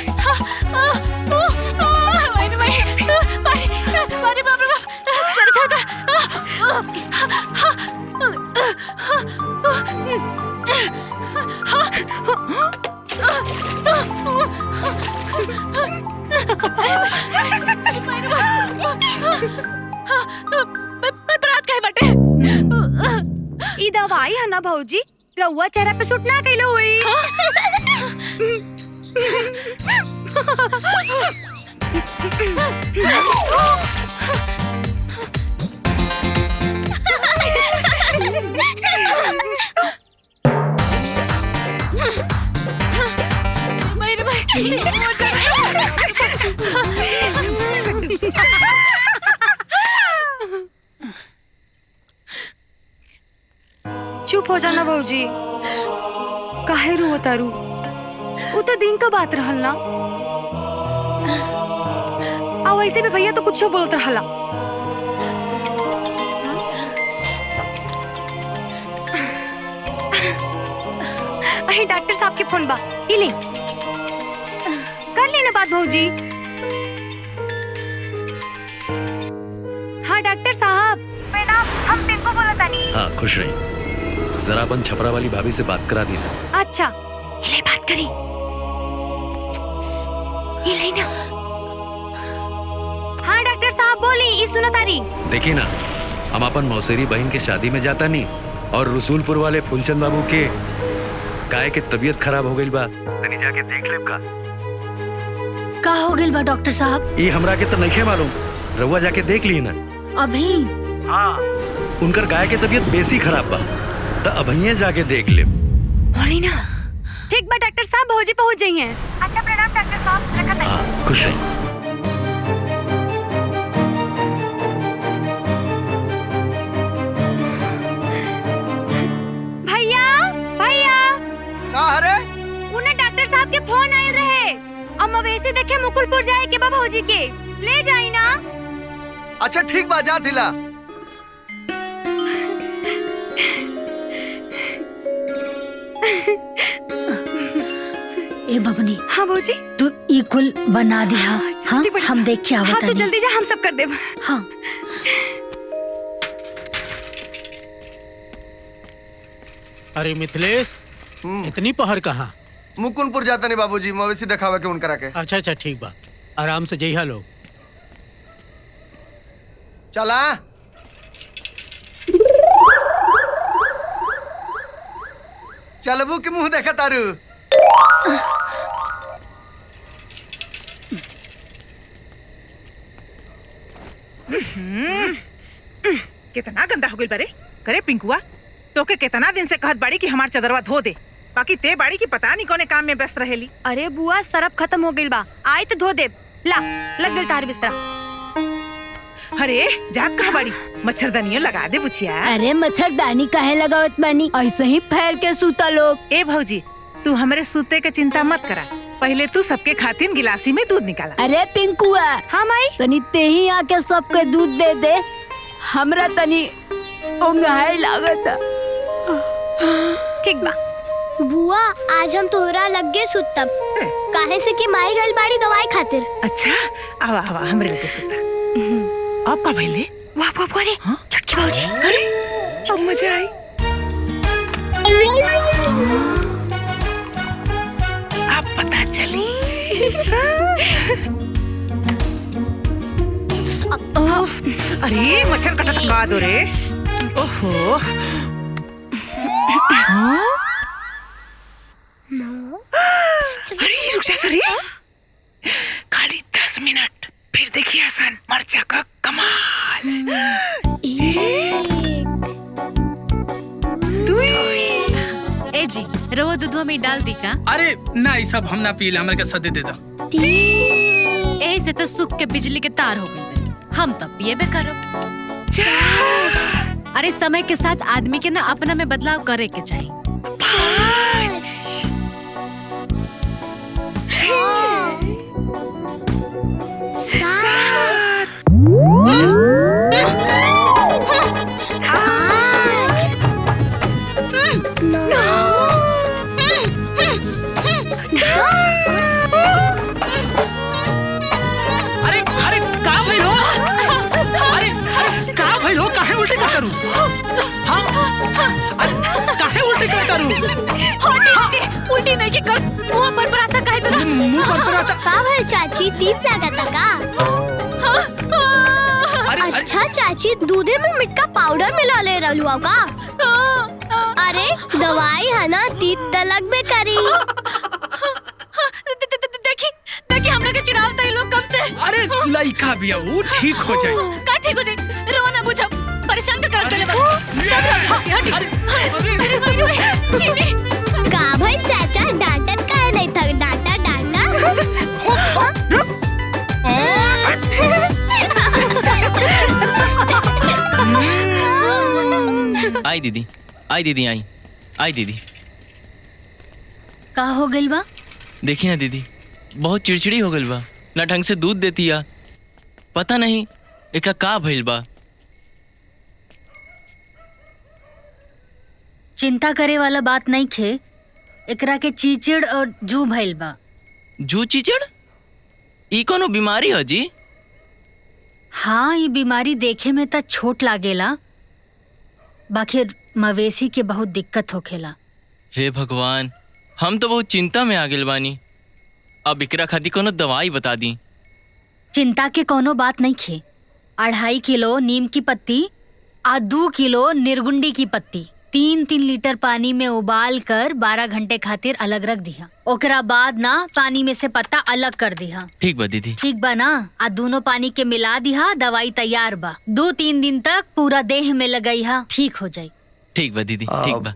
पानी बाप रे बाप, चल बरात काहे बाटे? ई दवाई है ना भौजी, रउआ चेहरा पे सूट ना कइलो हुई। चुप हो जाना भौजी, काहे रो तारू? वो तो दिन का बात रहल ना। आ वैसे भी भैया तो कुछ बोलत रहला। अरे डॉक्टर साहब के फोन बा, इले कर लेना बात भौजी। हाँ डॉक्टर साहब, मैडम हम पिंकू बोलत तानी। हाँ खुश रही, जरा अपन छपरा वाली भाभी से बात करा दी ना। अच्छा इले बात करी, इले ना। हाँ डॉक्टर साहब बोली, ई सुना तारी। देखी ना, हम अपन मौसेरी बहन के शादी में जाता नहीं और रसूलपुर वाले फूलचंद बाबू के गाय के तबीयत खराब हो गई बा, तनी जाके देख लेब का हो गइल बा डॉक्टर साहब? ये हमरा के तो नहीं मालूम, रउआ जाके देख ली ना। अभी? हाँ उनकर गाय के तबीयत बेसी खराब बा, तो अभी जाके देख ले। बोली ना। ठीक बा डॉक्टर साहब, भौजी पहुंच जाई हैं। अच्छा प्रणाम डॉक्टर साहब, रखत हाँ खुश रही। भैया भैया का हरे? उन्हें डॉक्टर साहब के फोन आयल रहे, अब मवेशी देखे मुकुलपुर जाए के बा भौजी के, ले जाई ना। अच्छा ठीक बा, जा दिला। ए बबनी। हाँ भौजी। तू ई कुल बना दिया। हाँ हम देख के आवत। हाँ तू जल्दी जा, हम सब कर देब। हाँ अरे मिथिलेश, इतनी पहर कहाँ? मुकुंदपुर जाता नहीं बाबूजी, मवेशी दिखावे के उनकरा के। अच्छा अच्छा ठीक बा, आराम से जइहा लोग। चला चलबू के मुंह देखा तारू। कितना गंदा हो गई बारे। करे पिंकुआ, तो के कितना दिन से कहत बाड़ी कि हमार चदरवा धो दे, बाकी ते बाड़ी की पता नहीं कोने काम में व्यस्त रहेली। अरे बुआ सरफ खत्म हो गई बा, आई तो धो दे। ला लग गई तार बिस्तरा। अरे जाप कहाँ बाड़ी, मच्छरदानियों लगा दे बुचिया। अरे मच्छरदानी काहे लगावत बानी, ऐसे ही फैल के सूता लोग। ए भौजी, तू हमारे सूते के चिंता मत करा, पहले तू सबके खातिर गिलासी में दूध निकाला। अरे पिंकुआ। हाँ माई। तनी ते ही आके सबके दूध दे दे, हमरा तनी उंघाई लागता। ठीक बा। बुआ आज हम तोहरा लगे सुतब काहे से कि माई गल बाड़ी दवाई खातिर। अच्छा आवा आवा हमरे लगे सुता। अब का भइले? वाह वाह वाह रे छटकी बाबूजी। अरे अब मजा आई। अब पता चली। अरे मच्छर कटत का दो रे। ओहो अरे रुक जा सरी, खाली 10 मिनट फिर देखिए हसन मर्चा का कमाल। ए जी रवा दूधवा में डाल दी का? अरे ना ये सब हम ना पीले, हमरा के सदे दे दो। यही से तो सूख के बिजली के तार हो गए, हम तब पिएबे करब। अरे समय के साथ आदमी के ना अपना में बदलाव करे के चाहिए। अरे अरे का भइल हो? अरे अरे का भइल हो? काहे उल्टी का करूं? हां काहे उल्टी का करूं? उल्टी नहीं की कर, मुंह पर पराठा काहे तो मुंह पर पराठा का भइल चाची? तीत लागता का? अच्छा चाची दूधे में मिटका पाउडर मिला ले रहलू का? अरे दवाई है ना, तीत त लगबे करी। देखी हमरा के चिढ़ावता है लोग कब से। अरे लइका बिया वो ठीक हो जाए। का ठीक हो जाए? रोना ना बुझब, परेशान का करत ले बस। सब हट अरे भाई चीनी का भइल चाचा? डांटन काहे नहीं था? डांटा डांटा। आई दीदी आई दीदी आई आई दीदी। का हो गइल बा? देखी ना दीदी बहुत चिड़चिड़ी हो गइल बा, ना ढंग से दूध देती है, पता नहीं एका का भइल बा। चिंता करे वाला बात नहीं खे, एकरा के चीचिड़ और जू भइल बा। जू चिचड़? ई कोनो बीमारी है जी? हाँ ये बीमारी देखे में तो छोट लागेला, बाकी मवेशी के बहुत दिक्कत होखेला। हे भगवान, हम तो बहुत चिंता में आ गेल बानी। अब एकरा खातिर कोनो दवाई बता दी। चिंता के कोनो बात नहीं खे। 2.5 किलो नीम की पत्ती और 2 किलो निर्गुंडी की पत्ती 3-3 लीटर पानी में उबाल कर 12 घंटे खातिर अलग रख दिया। ओकरा बाद ना पानी में से पत्ता अलग कर दिया। ठीक बा दीदी। ठीक बा ना? आ दोनों पानी के मिला दिया, दवाई तैयार बा। 2-3 दिन तक पूरा देह में लगई हा, ठीक हो जाई। ठीक बा दीदी ठीक बा।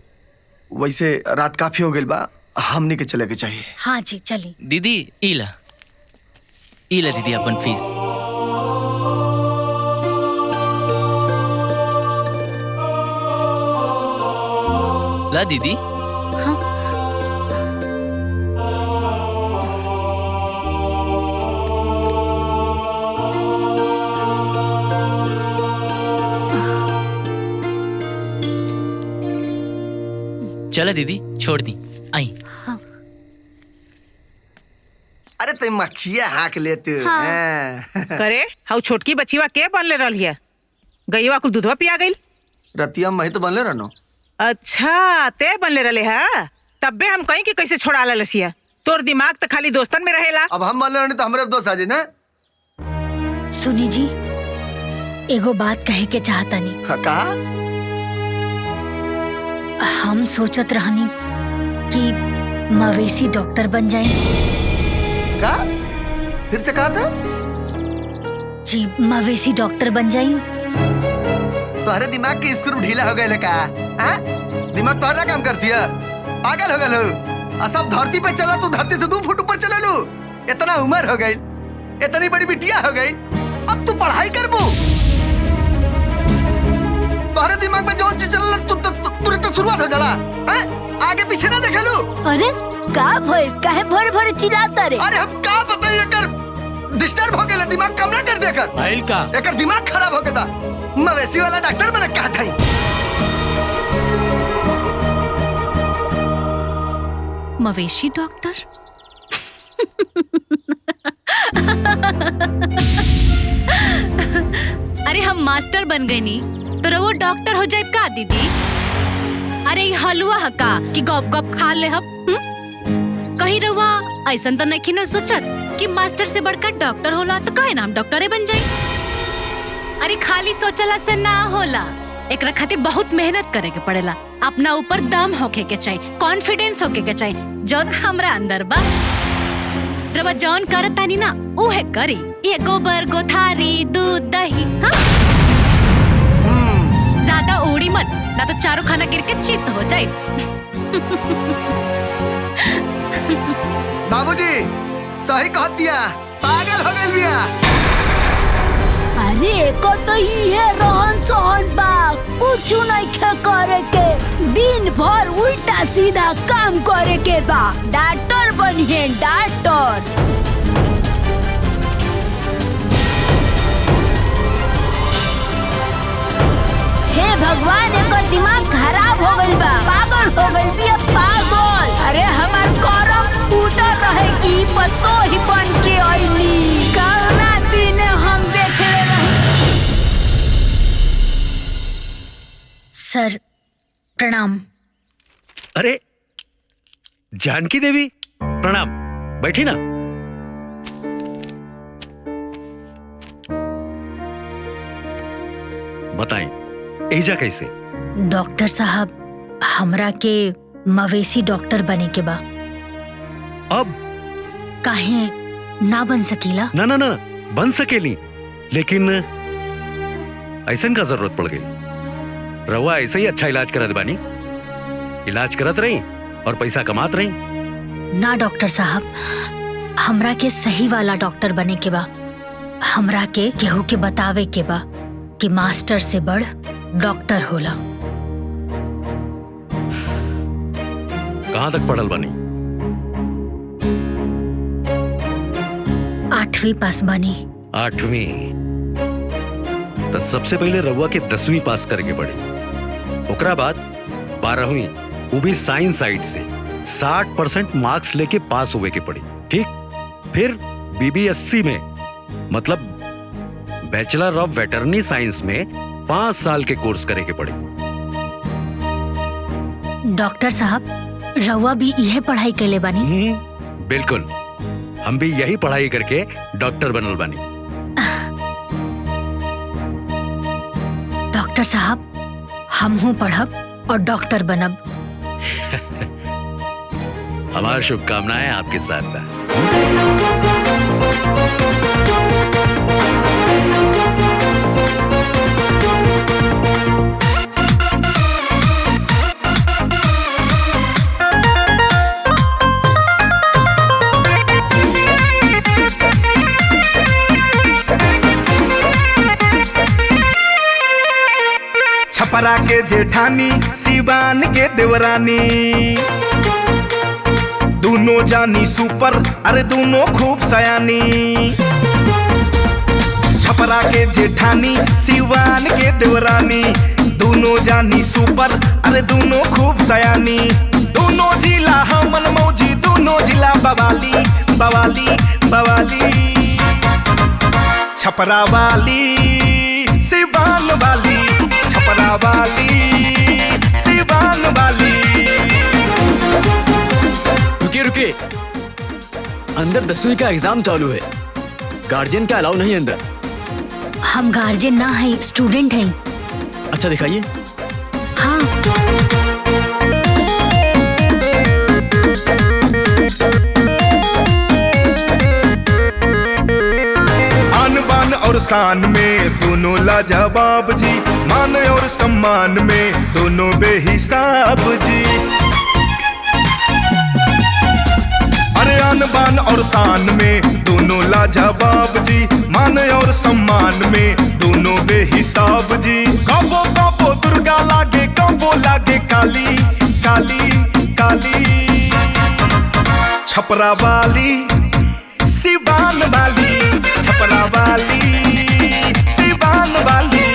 वैसे रात काफी हो गई बा, हमने के चले के चाहिए। हाँ जी चली। दीदी इला दीदी अपन फीस। ला दीदी। चला दीदी छोड़ दी आई। अरे ते मक्खिया हाँक लेते। करे हाउ छोटकी बच्चीवा के बनले रहली है? गईवा कुल दूधवा पिया गई? रतिया मही तो बनले रहनो। अच्छा ते बनले रहले है, तब्बे हम कहीं कि कैसे छोड़ा ला लसिया। तोर दिमाग तो खाली दोस्तन में रहेला। अब हम बनले रहनी तो हमरे दोस्त आ जाए ना। सुनी जी एगो बात कहे के चाहता नहीं। हाँ, कहा? हम सोचत रहनी कि मवेशी डॉक्टर बन जाए। का? फिर से कहा था? जी मवेशी डॉक्टर बन जाए। तुम्हारे दिमाग की स्क्रू ढीला हो गए का? दिमाग तुम्हारा काम करती है? पागल हो गए? सब धरती पे चला तू धरती से 2 फुट ऊपर चले लू। इतना उम्र हो गई, इतनी बड़ी बिटिया हो गई, अब तू पढ़ाई करबू। तुम्हारे दिमाग में जो चीज चल तुरंत शुरुआत हो जाला। आगे पीछे ना देखे लू। अरे का भइल? काहे भर भर चिल्लाता रे? अरे हम का बताइए कर डिस्टर्ब हो गया, दिमाग कम ना कर देकर। भइल का? एकर दिमाग खराब हो गया। मवेशी वाला डॉक्टर बने कहा था। मवेशी डॉक्टर? अरे हम मास्टर बन गए नी तो रवो डॉक्टर हो जाए का दीदी? अरे ये हलवा हका कि गप गप खा ले हम? कहीं रवा ऐसा तो नहीं न सोचत कि मास्टर से बढ़कर डॉक्टर होला तो काहे ना हम डॉक्टरे बन जाए? अरे खाली सोचला से ना होला, एकरा खातिर बहुत मेहनत करे के पड़ेला। अपना ऊपर दम होके के चाहिए, कॉन्फिडेंस होके के चाहिए, जौन हमरा अंदर बा। रवा जौन करतानी ना उहे करी। ये गोबर गोथारी दूध दही, हाँ? ज्यादा उड़ी मत, ना तो चारों खाना गिर के चित हो जाए। बाबूजी सही कह दिया, पागल हो गई बिया। अरे को तो ये रोहन सोहन बा, कुछ नहीं करे के, दिन भर उल्टा सीधा काम करे के बा। डॉक्टर बनिए डॉक्टर। हे भगवान, एको दिमाग खराब हो गइल बा, पागल हो गइल बिया, पागल। अरे हमार करम टूटल रहे की पतो ही बन के आईली, कौना दिन हम देखे रही। सर प्रणाम। अरे जानकी देवी प्रणाम, बैठी ना। बताएं एजा कैसे? डॉक्टर साहब हमरा के मवेशी डॉक्टर बने के बा। अब काहे ना बन सकीला? ना ना ना बन सकेली, लेकिन ऐसन का जरूरत पड़ गई। रवा ऐसे ही अच्छा इलाज करत बानी, इलाज करत रही और पैसा कमात रही। ना डॉक्टर साहब, हमरा के सही वाला डॉक्टर बने के बा। हमरा के केहू के बतावे के बा कि मास्टर से बढ़ डॉक्टर होला। कहाँ तक पढ़ल बानी? 8वीं पास बनी। 8वीं? तो सबसे पहले रवा के 10वीं पास करके पड़ी, ओकरा बाद 12वीं, वो भी साइंस साइड से 60% मार्क्स लेके पास हुए के पड़ी। ठीक, फिर BBSC में मतलब बैचलर ऑफ वेटरनरी साइंस में 5 साल के कोर्स करे के पड़ी। डॉक्टर साहब रवा भी यह पढ़ाई के ले बानी? बिल्कुल, हम भी यही पढ़ाई करके डॉक्टर बनल बानी। डॉक्टर साहब हम हूँ पढ़ब और डॉक्टर बनब। हमारी शुभकामनाएं आपके साथ हैं। छपरा के जेठानी, सिवान के देवरानी, दोनों जानी सुपर, अरे दोनों खूब सयानी। छपरा के जेठानी, सिवान के देवरानी, दोनों जानी सुपर, अरे दोनों खूब सयानी। दोनों जिला हमन मौजी, दोनों जिला बवाली बवाली बवाली। छपरा वाली सिवान वाली, छपरा वाली सिवान वाली। रुकिए रुकिए, अंदर 10वीं का एग्जाम चालू है, गार्जियन का अलाउ नहीं अंदर। हम गार्जियन ना है, स्टूडेंट हैं। अच्छा दिखाइए। हाँ। आन बान और शान में दोनों लाजवाब जी, मान और सम्मान में दोनों बेहिसाब जी। अरे आन बान और शान में दोनों लाजवाब जी, मान और सम्मान में दोनों बेहिसाब जी। कबो कबो दुर्गा लागे, कबो लागे काली काली काली। छपरा वाली सिवान वाली, छपरा वाली सिवान वाली।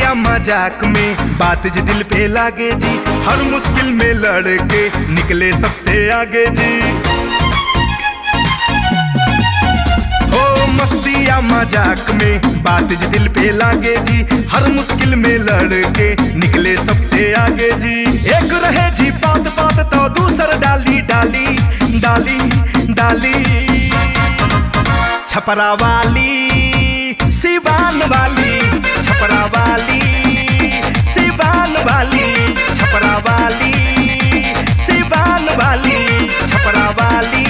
या मजाक में बात जी दिल पे लागे जी, हर मुश्किल में लड़के निकले सबसे आगे जी। मस्ती या मजाक में बात जी दिल पे लागे जी, हर मुश्किल में लड़के निकले सबसे आगे जी। एक रहे जी बात बात तो दूसर डाली डाली डाली डाली, छपरा वाली सिवान वाली, छपरा वाली सिवान वाली, छपरा वाली सिवान वाली, छपरा वाली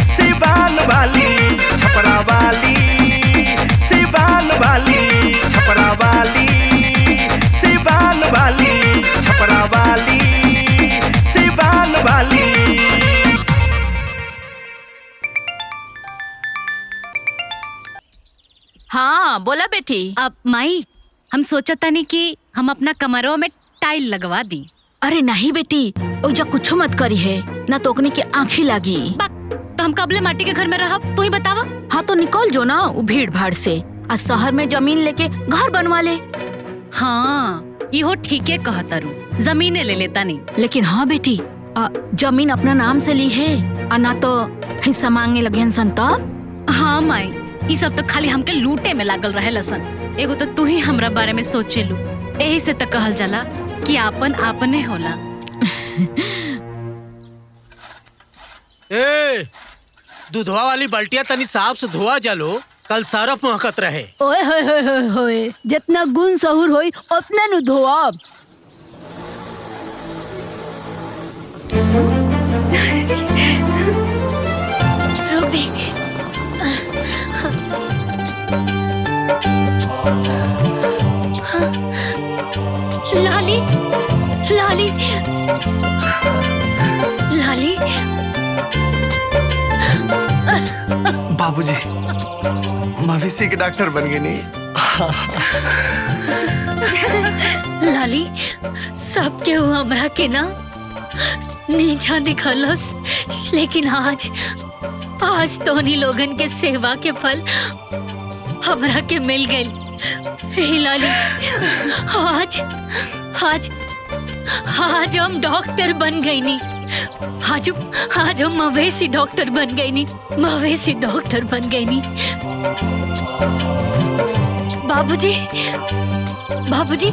सिवान वाली, छपरा वाली सिवान वाली, छपरा वाली सिवान वाली, छपरा वाली सिवान वाली। हाँ बोला बेटी। अब माई हम सोचता नहीं कि हम अपना कमरों में टाइल लगवा दी। अरे नहीं बेटी, ओजा कुछ मत करी है ना, तो ओकनी के आँखी लगी। तो हम कबले माटी के घर में रह, तू ही बतावा। हाँ तो निकल जो ना वो भीड़ भाड़ से, आज शहर में जमीन लेके घर बनवा ले। हाँ इहो ठीके कहतरू, जमीने ले लेता नहीं। लेकिन हाँ बेटी, जमीन अपना नाम से ली है और ना तो हिस्सा मांगने लगे सन तब। हाँ माई, ये सब तो खाली हमके लूटे में लागल रहे लसन। एगो तो तू ही हमरा बारे में सोचे लू, यही से तो कहल जाला कि आपन आपने होला। ए, दूधवा वाली बाल्टिया तनी साफ से धोआ जालो, कल सरफ महकत रहे। ओए होए होए होए होए, जितना गुण सहूर होई उतने नु धोआब। रुक दे। लाली लाली लाली, बाबूजी मवेशी के डॉक्टर बन गए नहीं। लाली सबके हमरा के ना नीचा दिखलस, लेकिन आज तोनी लोगन के सेवा के फल हमरा के मिल गए। लाली आज आज आज हम डॉक्टर बन गई नी। आज हम मवेशी डॉक्टर बन गई नी, मवेशी डॉक्टर बन गई नी। बाबूजी बाबूजी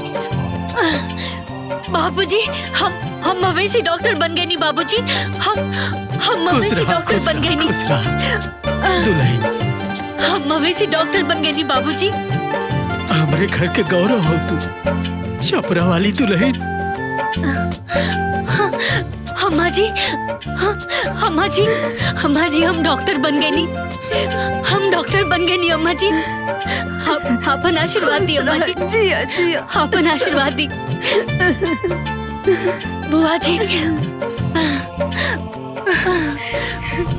बाबूजी, हम मवेशी डॉक्टर बन गए नी बाबूजी, हम मवेशी डॉक्टर बन गए नी। हम मवेशी डॉक्टर बन गए नी बाबूजी। हमारे घर के गौरव हो तू, छपरा वाली दुल्हन। अम्मा जी, अम्मा जी, अम्मा जी हम डॉक्टर बन गए नी, हम डॉक्टर बन गए नी अम्मा जी। आपन आशीर्वाद दी अम्मा जी। जिया जिया, आपन आशीर्वाद दी। बुआ जी,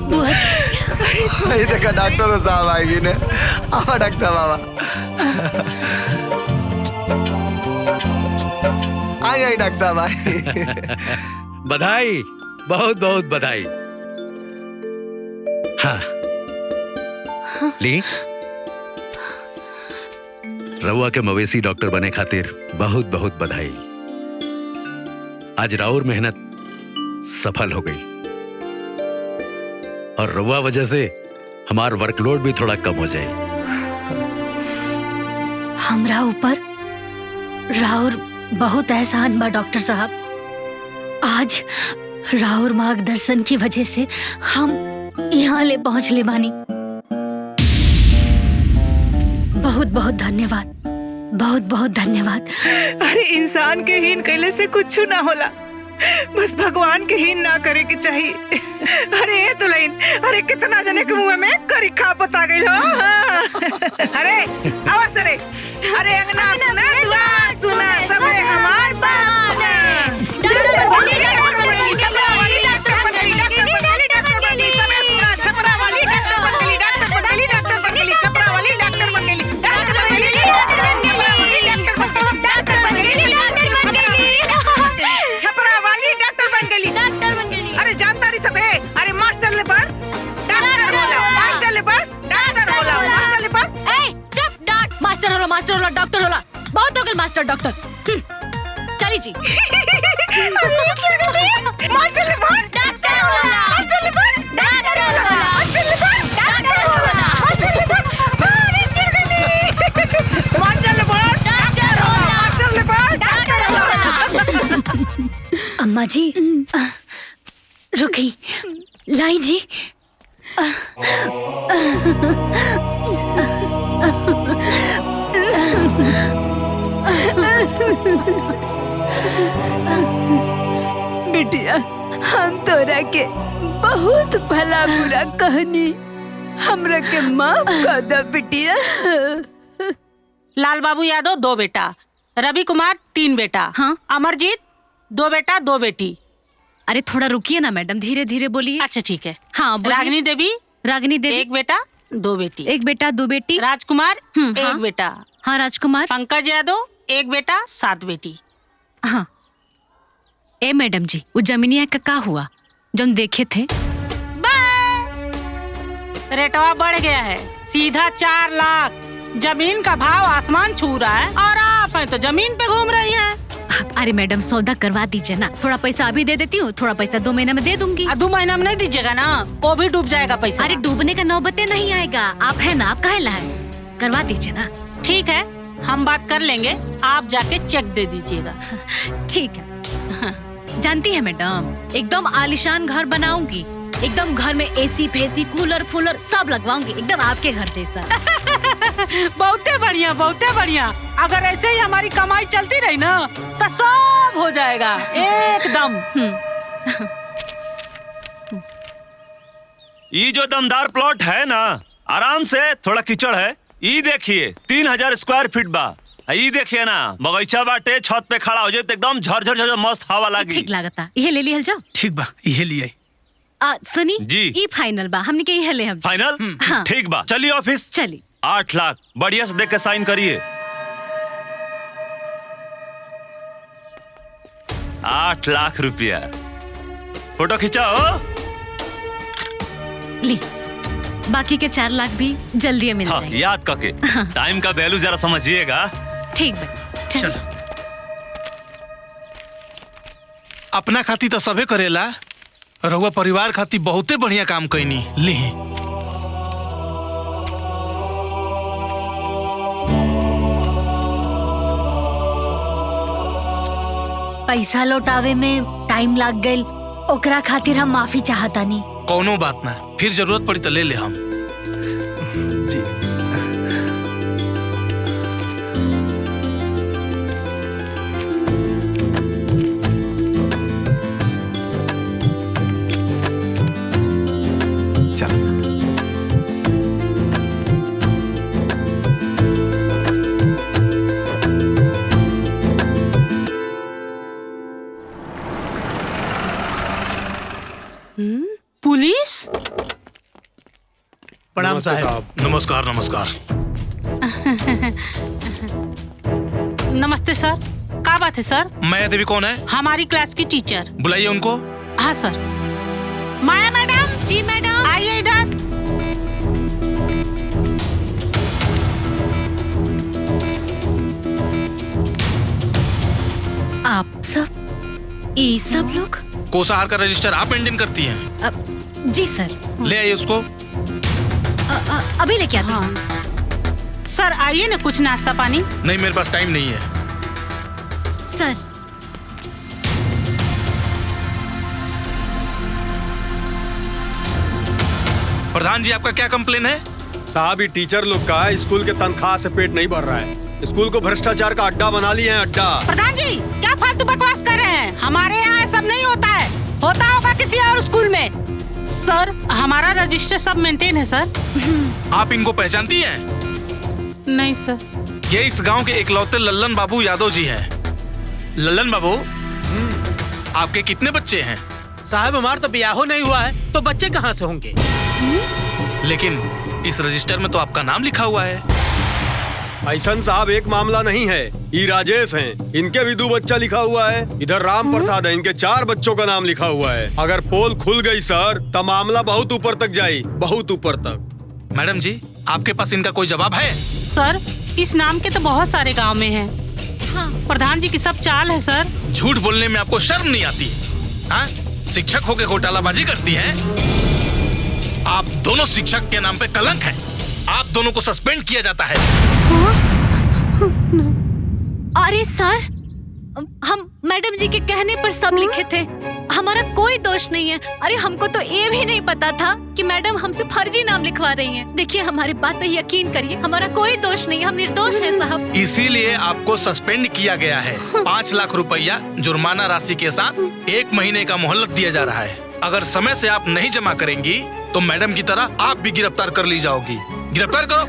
बुआ जी। ये देखा डॉक्टर साहब आएगी ने। आओ डॉक्टर साहब बाबा। आ गई डॉक्टर साहब आई। बधाई, बहुत बहुत बधाई। हाँ ली, रउआ के मवेशी डॉक्टर बने खातिर बहुत बहुत बधाई। आज राउर मेहनत सफल हो गई और रउआ वजह से हमार वर्कलोड भी थोड़ा कम हो जाए। हमरा ऊपर राउर बहुत एहसान बा डॉक्टर साहब। आज राउर मार्गदर्शन की वजह से हम यहाँ ले पहुँच ले बानी। बहुत बहुत धन्यवाद, बहुत बहुत धन्यवाद। अरे इंसान के हीन कैले से कुछ ना होला, बस भगवान के हीन ना करे के चाहिए। अरे दुल्हन, अरे कितना जने के मुंह में करी खा पता गई हो। अरे आवाज रे, अरे अंगना सुना दुआ सुना सबे हमार बाप ने। डॉक्टर बन छपरा वाली डॉक्टर बन गई, सबे सुना छपरा वाली डॉक्टर बन गई, डॉक्टर बन गई, डॉक्टर बन गई, छपरा वाली डॉक्टर बन गई, डॉक्टर बन गई, छपरा वाली डॉक्टर बन गई, डॉक्टर बन गई। अरे जानता नहीं सब है। अरे मास्टर ले पर डॉक्टर होला, मास्टर ले पर डॉक्टर होला, मास्टर ले पर। ए चुप, मास्टर होला डॉक्टर होला। बहुत हो गए मास्टर डॉक्टर। चली जी। अम्मा जी रुकी, लाई जी। बिटिया, हम तोरा के बहुत भला बुरा कहनी, हमरा के माफ कर दो बिटिया। लाल बाबू यादव 2 बेटा, रवि कुमार 3 बेटा, हाँ? अमरजीत 2 बेटा 2 बेटी। अरे थोड़ा रुकिए ना मैडम, धीरे धीरे बोलिए। अच्छा ठीक है। हाँ बोलिए। रागिनी देवी 1 बेटा 2 बेटी। 1 बेटा 2 बेटी। राजकुमार 1 हाँ। बेटा। हाँ राजकुमार। पंकज यादव 1 बेटा 7 बेटी। हाँ। ए मैडम जी, वो जमीनिया का हुआ जो हम देखे थे? रेटवा बढ़ गया है, सीधा 4 लाख। जमीन का भाव आसमान छू रहा है और आप हैं तो जमीन पे घूम रही हैं। अरे मैडम सौदा करवा दीजिए ना, थोड़ा पैसा अभी दे देती हूँ, थोड़ा पैसा 2 महीने में दे दूंगी। 2 महीना में नहीं दीजिएगा ना, वो भी डूब जाएगा पैसा। अरे डूबने का नौबते नहीं आएगा, आप है ना, आप काहे ला है, करवा दीजिए ना। ठीक है, हम बात कर लेंगे, आप जाके चेक दे दीजिएगा। ठीक है। जानती है मैडम, एकदम आलीशान घर बनाऊंगी, एकदम घर में एसी फेसी कूलर फूलर सब लगवाऊंगी, एकदम आपके घर जैसा। बहुते बढ़िया, बहुते बढ़िया। अगर ऐसे ही हमारी कमाई चलती रही ना तो सब हो जाएगा एकदम। ये जो दमदार प्लॉट है ना, आराम से, थोड़ा कीचड़ है, ये देखिए 3000 स्क्वायर फीट बा। ये देखिए ना, बगीचा बाटे, छत पे खड़ा हो जाए तो एकदम झरझर झरझर मस्त हवा लागी। ठीक लागता, ये ले लिहल जाओ। ठीक बा, ये लिए। सुनी जी, ई फाइनल बा, हमने के ये ले हम। फाइनल? हाँ। ठीक बा, चलिए ऑफिस। चलिए। 8 लाख बढ़िया से देख के साइन करिए। 8 लाख रुपया। फोटो खिंचाओ। ली, बाकी के 4 लाख भी जल्दी मिल जाएंगे। याद करके टाइम का वैल्यू जरा समझिएगा। ठीक बा, चलो। अपना खाती तो सबे करेला, रहुआ परिवार खाती बहुते बढ़िया काम कैनी। ली पैसा लौटावे में टाइम लाग गइल, ओकरा खातिर हम माफी चाहतानी। कौनो बात ना, फिर जरूरत पड़ी तो ले ले हम। पुलिस? प्रणाम साहब। नमस्कार नमस्कार। नमस्ते सर, क्या बात है सर? माया देवी कौन है? हमारी क्लास की टीचर। बुलाइए उनको। हाँ सर। माया मैडम। जी मैडम। आइए इधर। आप सब, ये सब लोग? कोषाहार का रजिस्टर आप मेंटेन करती हैं? जी सर। ले आइए उसको। अभी लेके आती हूँ। सर आइए ना, कुछ नाश्ता पानी। नहीं, मेरे पास टाइम नहीं है। सर प्रधान जी, आपका क्या कंप्लेन है? साहब, ये टीचर लोग का स्कूल के तनख्वाह से पेट नहीं भर रहा है। स्कूल को भ्रष्टाचार का अड्डा बना लिए हैं, अड्डा। प्रधान जी क्या फालतू बकवास कर रहे हैं? हमारे यहाँ सब नहीं होता है, होता होगा किसी और स्कूल में। सर हमारा रजिस्टर सब मेंटेन है सर। आप इनको पहचानती हैं? नहीं सर। ये इस गांव के इकलौते लल्लन बाबू यादव जी हैं। लल्लन बाबू, आपके कितने बच्चे हैं? साहब, हमारा तो ब्याह नहीं हुआ है, तो बच्चे कहाँ से होंगे? लेकिन इस रजिस्टर में तो आपका नाम लिखा हुआ है। ऐसा साहब एक मामला नहीं है, ये राजेश हैं, इनके भी 2 बच्चा लिखा हुआ है। इधर राम प्रसाद है, इनके 4 बच्चों का नाम लिखा हुआ है। अगर पोल खुल गई सर, तो मामला बहुत ऊपर तक जाए, बहुत ऊपर तक। मैडम जी, आपके पास इनका कोई जवाब है? सर इस नाम के तो बहुत सारे गांव में हैं। प्रधान जी की सब चाल है सर। झूठ बोलने में आपको शर्म नहीं आती? हाँ? शिक्षक होके घोटालाबाजी करती हैं? आप दोनों शिक्षक के नाम पे कलंक है। आप दोनों को सस्पेंड किया जाता है। अरे सर, हम मैडम जी के कहने पर सब लिखे थे, हमारा कोई दोष नहीं है। अरे हमको तो ये भी नहीं पता था कि मैडम हमसे फर्जी नाम लिखवा रही हैं। देखिए हमारी बात पे यकीन करिए, हमारा कोई दोष नहीं, हम निर्दोष हैं साहब। इसीलिए आपको सस्पेंड किया गया है। 5 लाख रुपया जुर्माना राशि के साथ 1 महीने का मोहलत दिया जा रहा है। अगर समय से आप नहीं जमा करेंगी तो मैडम की तरह आप भी गिरफ्तार कर ली जाओगी। गिरफ्तार करो।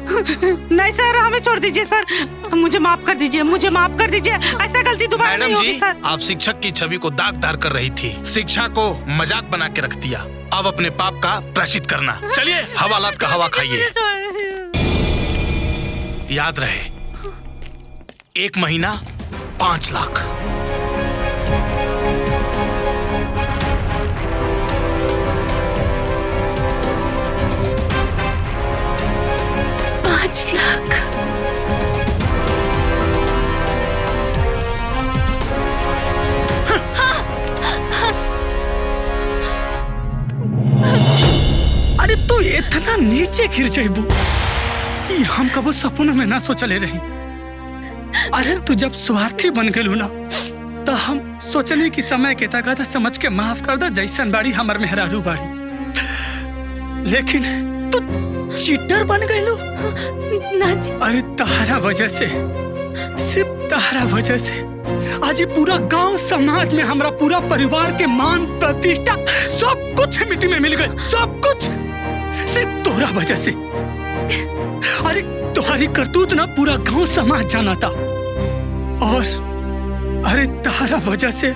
नहीं सर, हमें छोड़ दीजिए सर, मुझे माफ कर दीजिए, मुझे माफ कर दीजिए। ऐसा गलती दोबारा नहीं होगी सर। आप शिक्षक की छवि को दागदार कर रही थी, शिक्षा को मजाक बना के रख दिया। अब अपने पाप का प्रायश्चित करना। चलिए हवालात का हवा खाइए। याद रहे, 1 महीना 5 लाख। अरे तू इतना नीचे गिर जाइबू, हम कबो सपनों में ना सोचले रही। अरे तू जब स्वार्थी बन गेलू ना, तो हम सोचने की समय के तक समझ के माफ कर दे, जैसन बाड़ी हमर मेहरारू बाड़ी। लेकिन तू चीटर बन गईलू। अरे तहरा वजह से, सिर्फ तहरा वजह से आज ये पूरा गांव समाज में हमारा पूरा परिवार के मान प्रतिष्ठा सब कुछ मिट्टी में मिल गए। सब कुछ सिर्फ तोरा वजह से। अरे तुम्हारी करतूत ना पूरा गांव समाज जाना था, और अरे तहरा वजह से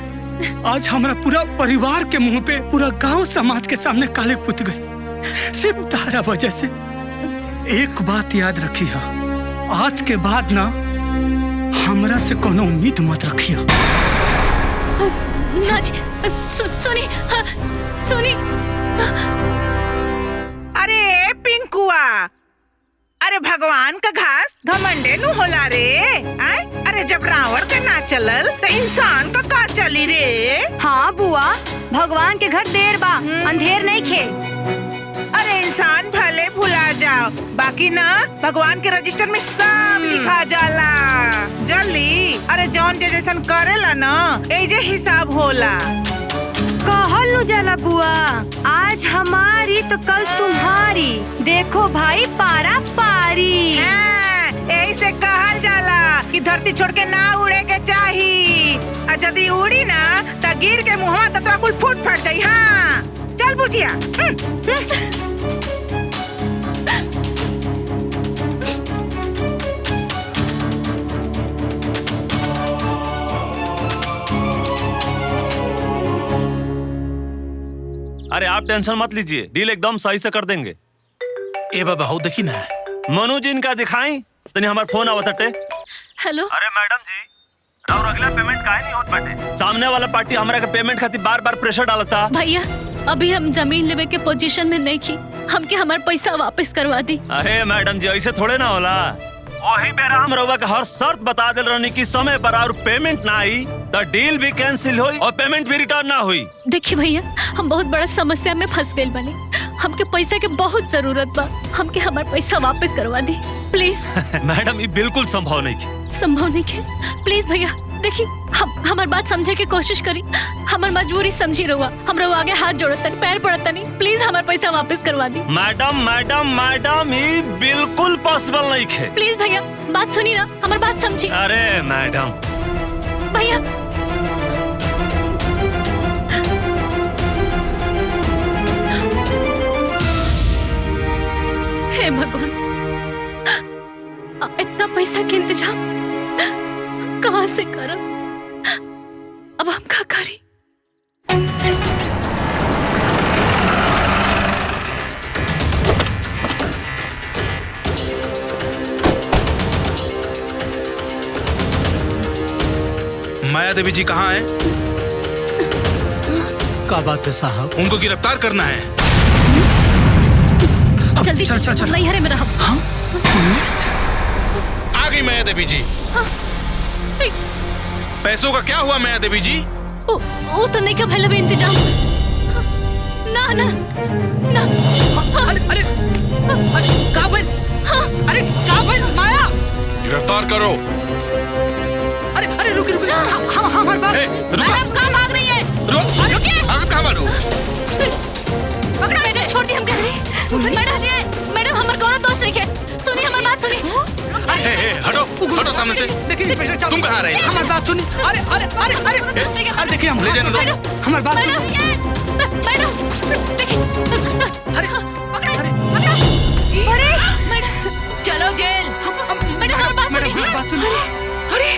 आज हमारा पूरा परिवार के मुंह पे पूरा गांव समाज के सामने काले पुत गई। सिर्फ तहरा वजह से। एक बात याद रखी है, आज के बाद ना हमरा से कोनो उम्मीद मत रखिए। ना जी, सुनी, सुनी। अरे पिंकुआ, अरे भगवान का घास घमंडे नु होला रे। आय? अरे जब रावण का ना चलल तो इंसान का का चली रे। हाँ बुआ, भगवान के घर देर बा, अंधेर नहीं खे। अरे इंसान भले भुला जाओ, बाकी ना भगवान के रजिस्टर में सब लिखा जाला। जल्दी, अरे जौन जे जैसन करेला ना, ए जे हिसाब होला। कहल नु जाला बुआ, आज हमारी तो कल तुम्हारी। देखो भाई पारा पारी। ऐसे कहल जाला कि धरती छोड़ के ना उड़े के चाही, और यदि उड़ी ना तो गिर के मुँह तो कुल फूट फट जाई। हाँ चल बुझिया। अरे आप टेंशन मत लीजिए, डील एकदम सही से कर देंगे। ए बाबा हो देखी ना, मनु जी इनका दिखाई तनी हमार फोन आवत हटे। हेलो। अरे मैडम जी, राउर अगला पेमेंट काहे नहीं होत बाटे? सामने वाला पार्टी हमरा के पेमेंट खातिर बार-बार प्रेशर डालता। भैया अभी हम जमीन लेवे के पोजीशन में नहीं की, हमके हमार पैसा वापस करवा दी। अरे मैडम जी ऐसे थोड़े ना होला। वही बेरा हम रउवा के हर शर्त बता दिल रहनी कि समय पर और पेमेंट ना आई तो डील भी कैंसिल हुई और पेमेंट भी रिटर्न ना हुई। देखिए भैया, हम बहुत बड़ा समस्या में फंस गए बने, हमके पैसा के बहुत जरूरत बा, हमके हमार पैसा वापस करवा दी प्लीज। मैडम ये बिल्कुल संभव नहीं है। संभव नहीं है? प्लीज भैया देखिए, हमार बात समझे के कोशिश करी, हमार मजबूरी समझी रहुआ, हम रहुआ आगे हाथ जोड़तन, पैर पड़तनी, प्लीज हमार पैसा वापस करवा दी। मैडम मैडम मैडम ये बिल्कुल पॉसिबल नहीं है। प्लीज भैया बात सुनी ना, हमार बात समझी। अरे मैडम भैया हे भगवान, इतना पैसा के इंतजाम कहाँ से करब? अब हम क्या करी? माया देवी जी कहाँ हैं? क्या बात है साहब? उनको गिरफ्तार करना है। जल्दी चल नैहरे में रहो। आ गई माया देवी जी। पैसों का क्या हुआ माया देवी जी? वो तो नहीं का भला भी इंतजाम। ना ना ना। अरे काबिल, अरे काबिल माया, गिरफ्तार करो। अरे रुक हमारी बात। मैडम कहाँ भाग रही है? रुकिए। भागत कहाँ मारू? मैडम छोटी हम कह रही। मैडम हमारे कोनो दोस्त नहीं है। सुनिए हमारी बात सुनिए। हटो सामने से। देखिए तुम कहाँ रहे? हमारी बात सुनिए। अरे देखिए हम ले जाने दो। हमारी बात सुनिए। चलो जेल। मैडम हमारी बात सुनिए। अरे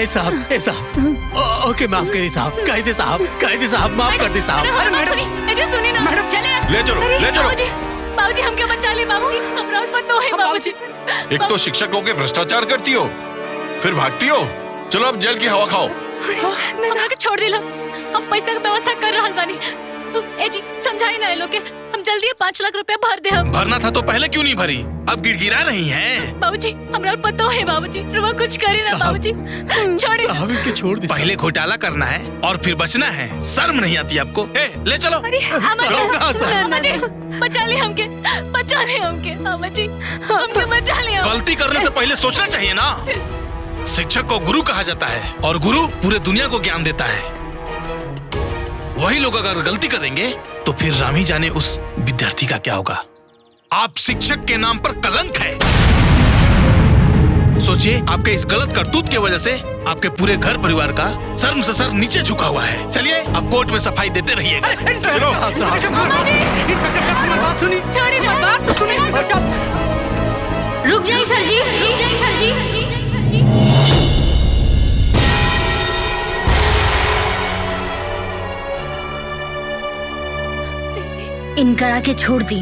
ए साहब ओके माफ करिए साहब, कायदे साहब माफ कर दे साहब। अरे मैडम सुनिए ना। मैडम चले ले चलो। बाबूजी हम क्या बचा ले बाबूजी, हमरा ऊपर तो है बाबूजी। एक तो शिक्षक होके भ्रष्टाचार करती हो, फिर भागती हो। चलो अब जेल की हवा खाओ। हमरा के छोड़ दिलो, हम पैसा का व्यवस्था कर रहल बानी। ए जी समझाई ना लोग के, हम जल्दी 5 लाख रुपया भर दे। हम भरना था तो पहले क्यों नहीं भरी? अब गिड़गिड़ा रही हैं। बाबूजी हमरा ऊपर तो है बाबूजी, रुआ कुछ करे ना बाबूजी, छोड़िए। साहब इनके छोड़ दे। पहले घोटाला करना है और फिर बचना है, शर्म नहीं आती आपको? ले चलो। अम्मा बचा ले हमके, बचा ले हमके। अम्मा जी हमके बचा ले। गलती करने से पहले सोचना चाहिए ना। शिक्षक को गुरु कहा जाता है और गुरु पूरे दुनिया को ज्ञान देता है। वही लोग अगर गलती करेंगे तो फिर राम ही जाने उस विद्यार्थी का क्या होगा। आप शिक्षक के नाम पर कलंक है। सोचिए आपके इस गलत करतूत की वजह से आपके पूरे घर परिवार का शर्म से सर नीचे झुका हुआ है। चलिए अब कोर्ट में सफाई देते रहिएगा। बात सुनी, बात तो सुनी। रुक जाइए सर जी। इनकरा के छोड़ दी।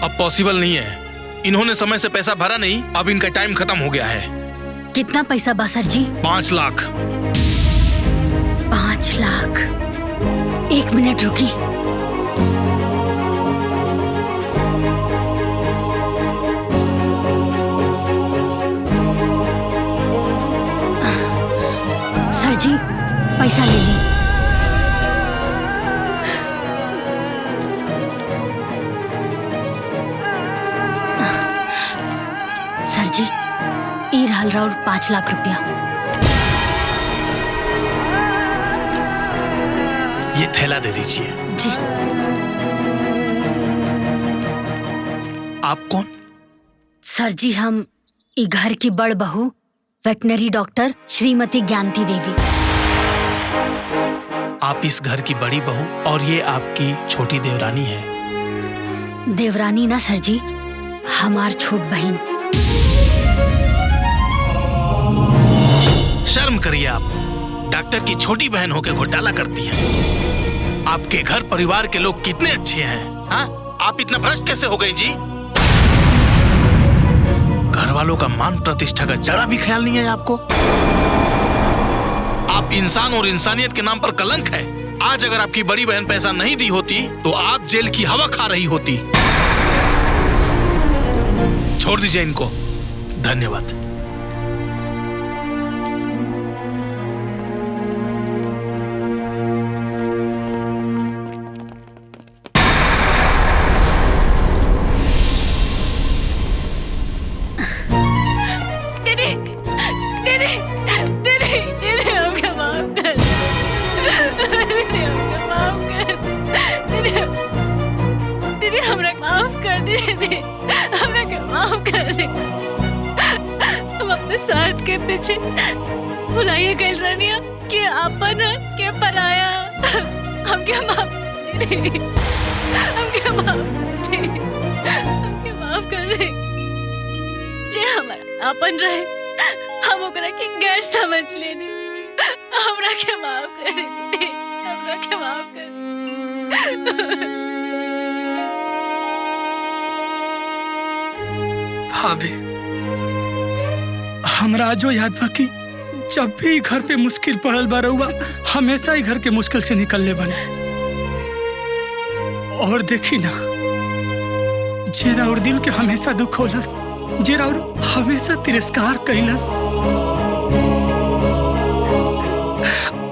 अब पॉसिबल नहीं है, इन्होंने समय से पैसा भरा नहीं, अब इनका टाइम खत्म हो गया है। कितना पैसा बा सर जी? 5 लाख। 5 लाख। 1 मिनट रुकी। सर जी पैसा ले ली। सर जी ई रहल राउर 5 लाख रुपया। ये थैला दे दीजिए। जी। आप कौन? सर जी हम ई घर की बड़ बहू वेटनरी डॉक्टर श्रीमती ज्ञानती देवी। आप इस घर की बड़ी बहू और ये आपकी छोटी देवरानी है। देवरानी ना सर जी, हमार छोट बहन। शर्म करिए आप, डॉक्टर की छोटी बहन होकर घोटाला करती है। आपके घर परिवार के लोग कितने अच्छे हैं, हाँ? आप इतना भ्रष्ट कैसे हो गए जी? घर वालों का मान प्रतिष्ठा का जरा भी ख्याल नहीं है आपको। आप इंसान और इंसानियत के नाम पर कलंक है। आज अगर आपकी बड़ी बहन पैसा नहीं दी होती तो आप जेल की हवा खा रही होती। छोड़ दीजिए इनको। धन्यवाद। स्वार्थ के पीछे भुलाइए गई रानिया कि अपन के पराया। हम क्या माफ कर दे। जे हमारा अपन रहे हम ओकरा के गैर समझ लेने। हमरा के माफ कर दे। हमरा के माफ कर। भाभी हमरा जो याद बा कि जब भी घर पे मुश्किल पड़ल बा रहुआ हमेशा ही घर के मुश्किल से निकलने बने। और देखी ना जेरा और दिल के हमेशा दुख होलस, जेरा और हमेशा तिरस्कार कैलस।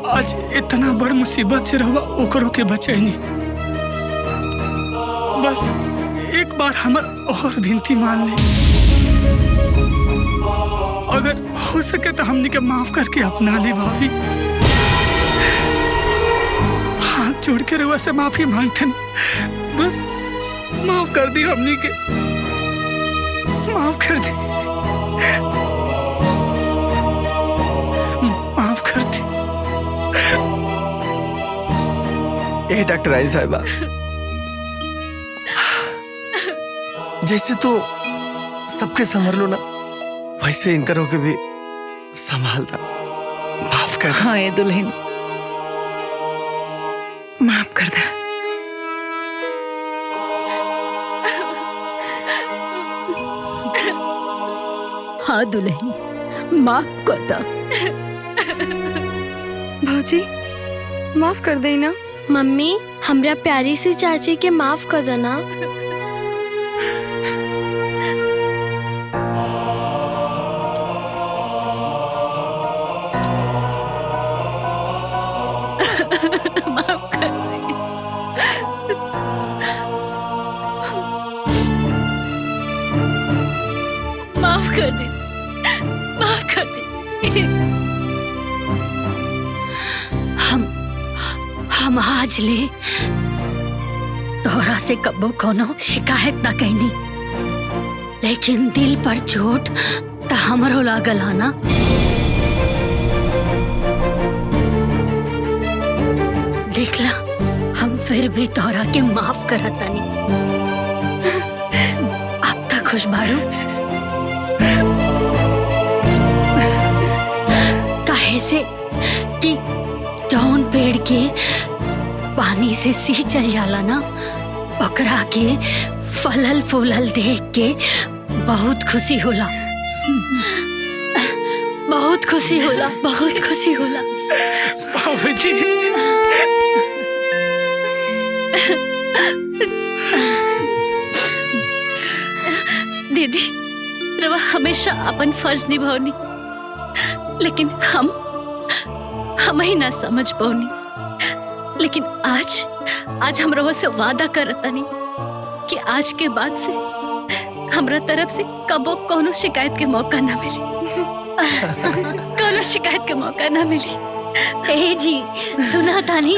आज इतना बड़ मुसीबत से रहुआ ओकरो के बचैनी। बस एक बार हमर और विनती मान ले, अगर हो सके तो हमनी के माफ करके अपना ली भाभी। हाथ जोड़ के रहुआ से माफी मांगते नहीं, बस माफ कर दी हमनी के, माफ कर दी, माफ कर दी। ए डॉक्टर आई साहिबा, जैसे तो सबके संभल लो ना, वैसे इनकरों के भी संभाल दो। माफ कर दो। हाँ ये दुल्हन, माफ कर दे। हाँ दुल्हन, माफ कर दो। भौजी माफ कर दे ना। मम्मी हमरा प्यारी सी चाची के माफ कर देना। माफ कर दे, माफ कर दे। हम आज ले तोहरा से कबो कोनो शिकायत ना कहनी, लेकिन दिल पर चोट तो हमरो लागल है ना। देखला हम फिर भी तोहरा के माफ करतानी। अब तक खुश बाड़ू? काहे से कि जौन पेड़ के पानी से सींचल जाला ना, ओकरा के फलल फूलल देख के बहुत खुशी होला, बहुत खुशी होला, बहुत खुशी होला। बाबूजी दीदी रवा हमेशा अपन फर्ज निभावनी, लेकिन हम ही ना समझ पाऊनी। लेकिन आज हम रवा से वादा करतानी कि आज के बाद से हमरा तरफ से कबो कोनो शिकायत के मौका ना मिली। कोनो शिकायत के मौका ना मिली। ए जी सुना तानी।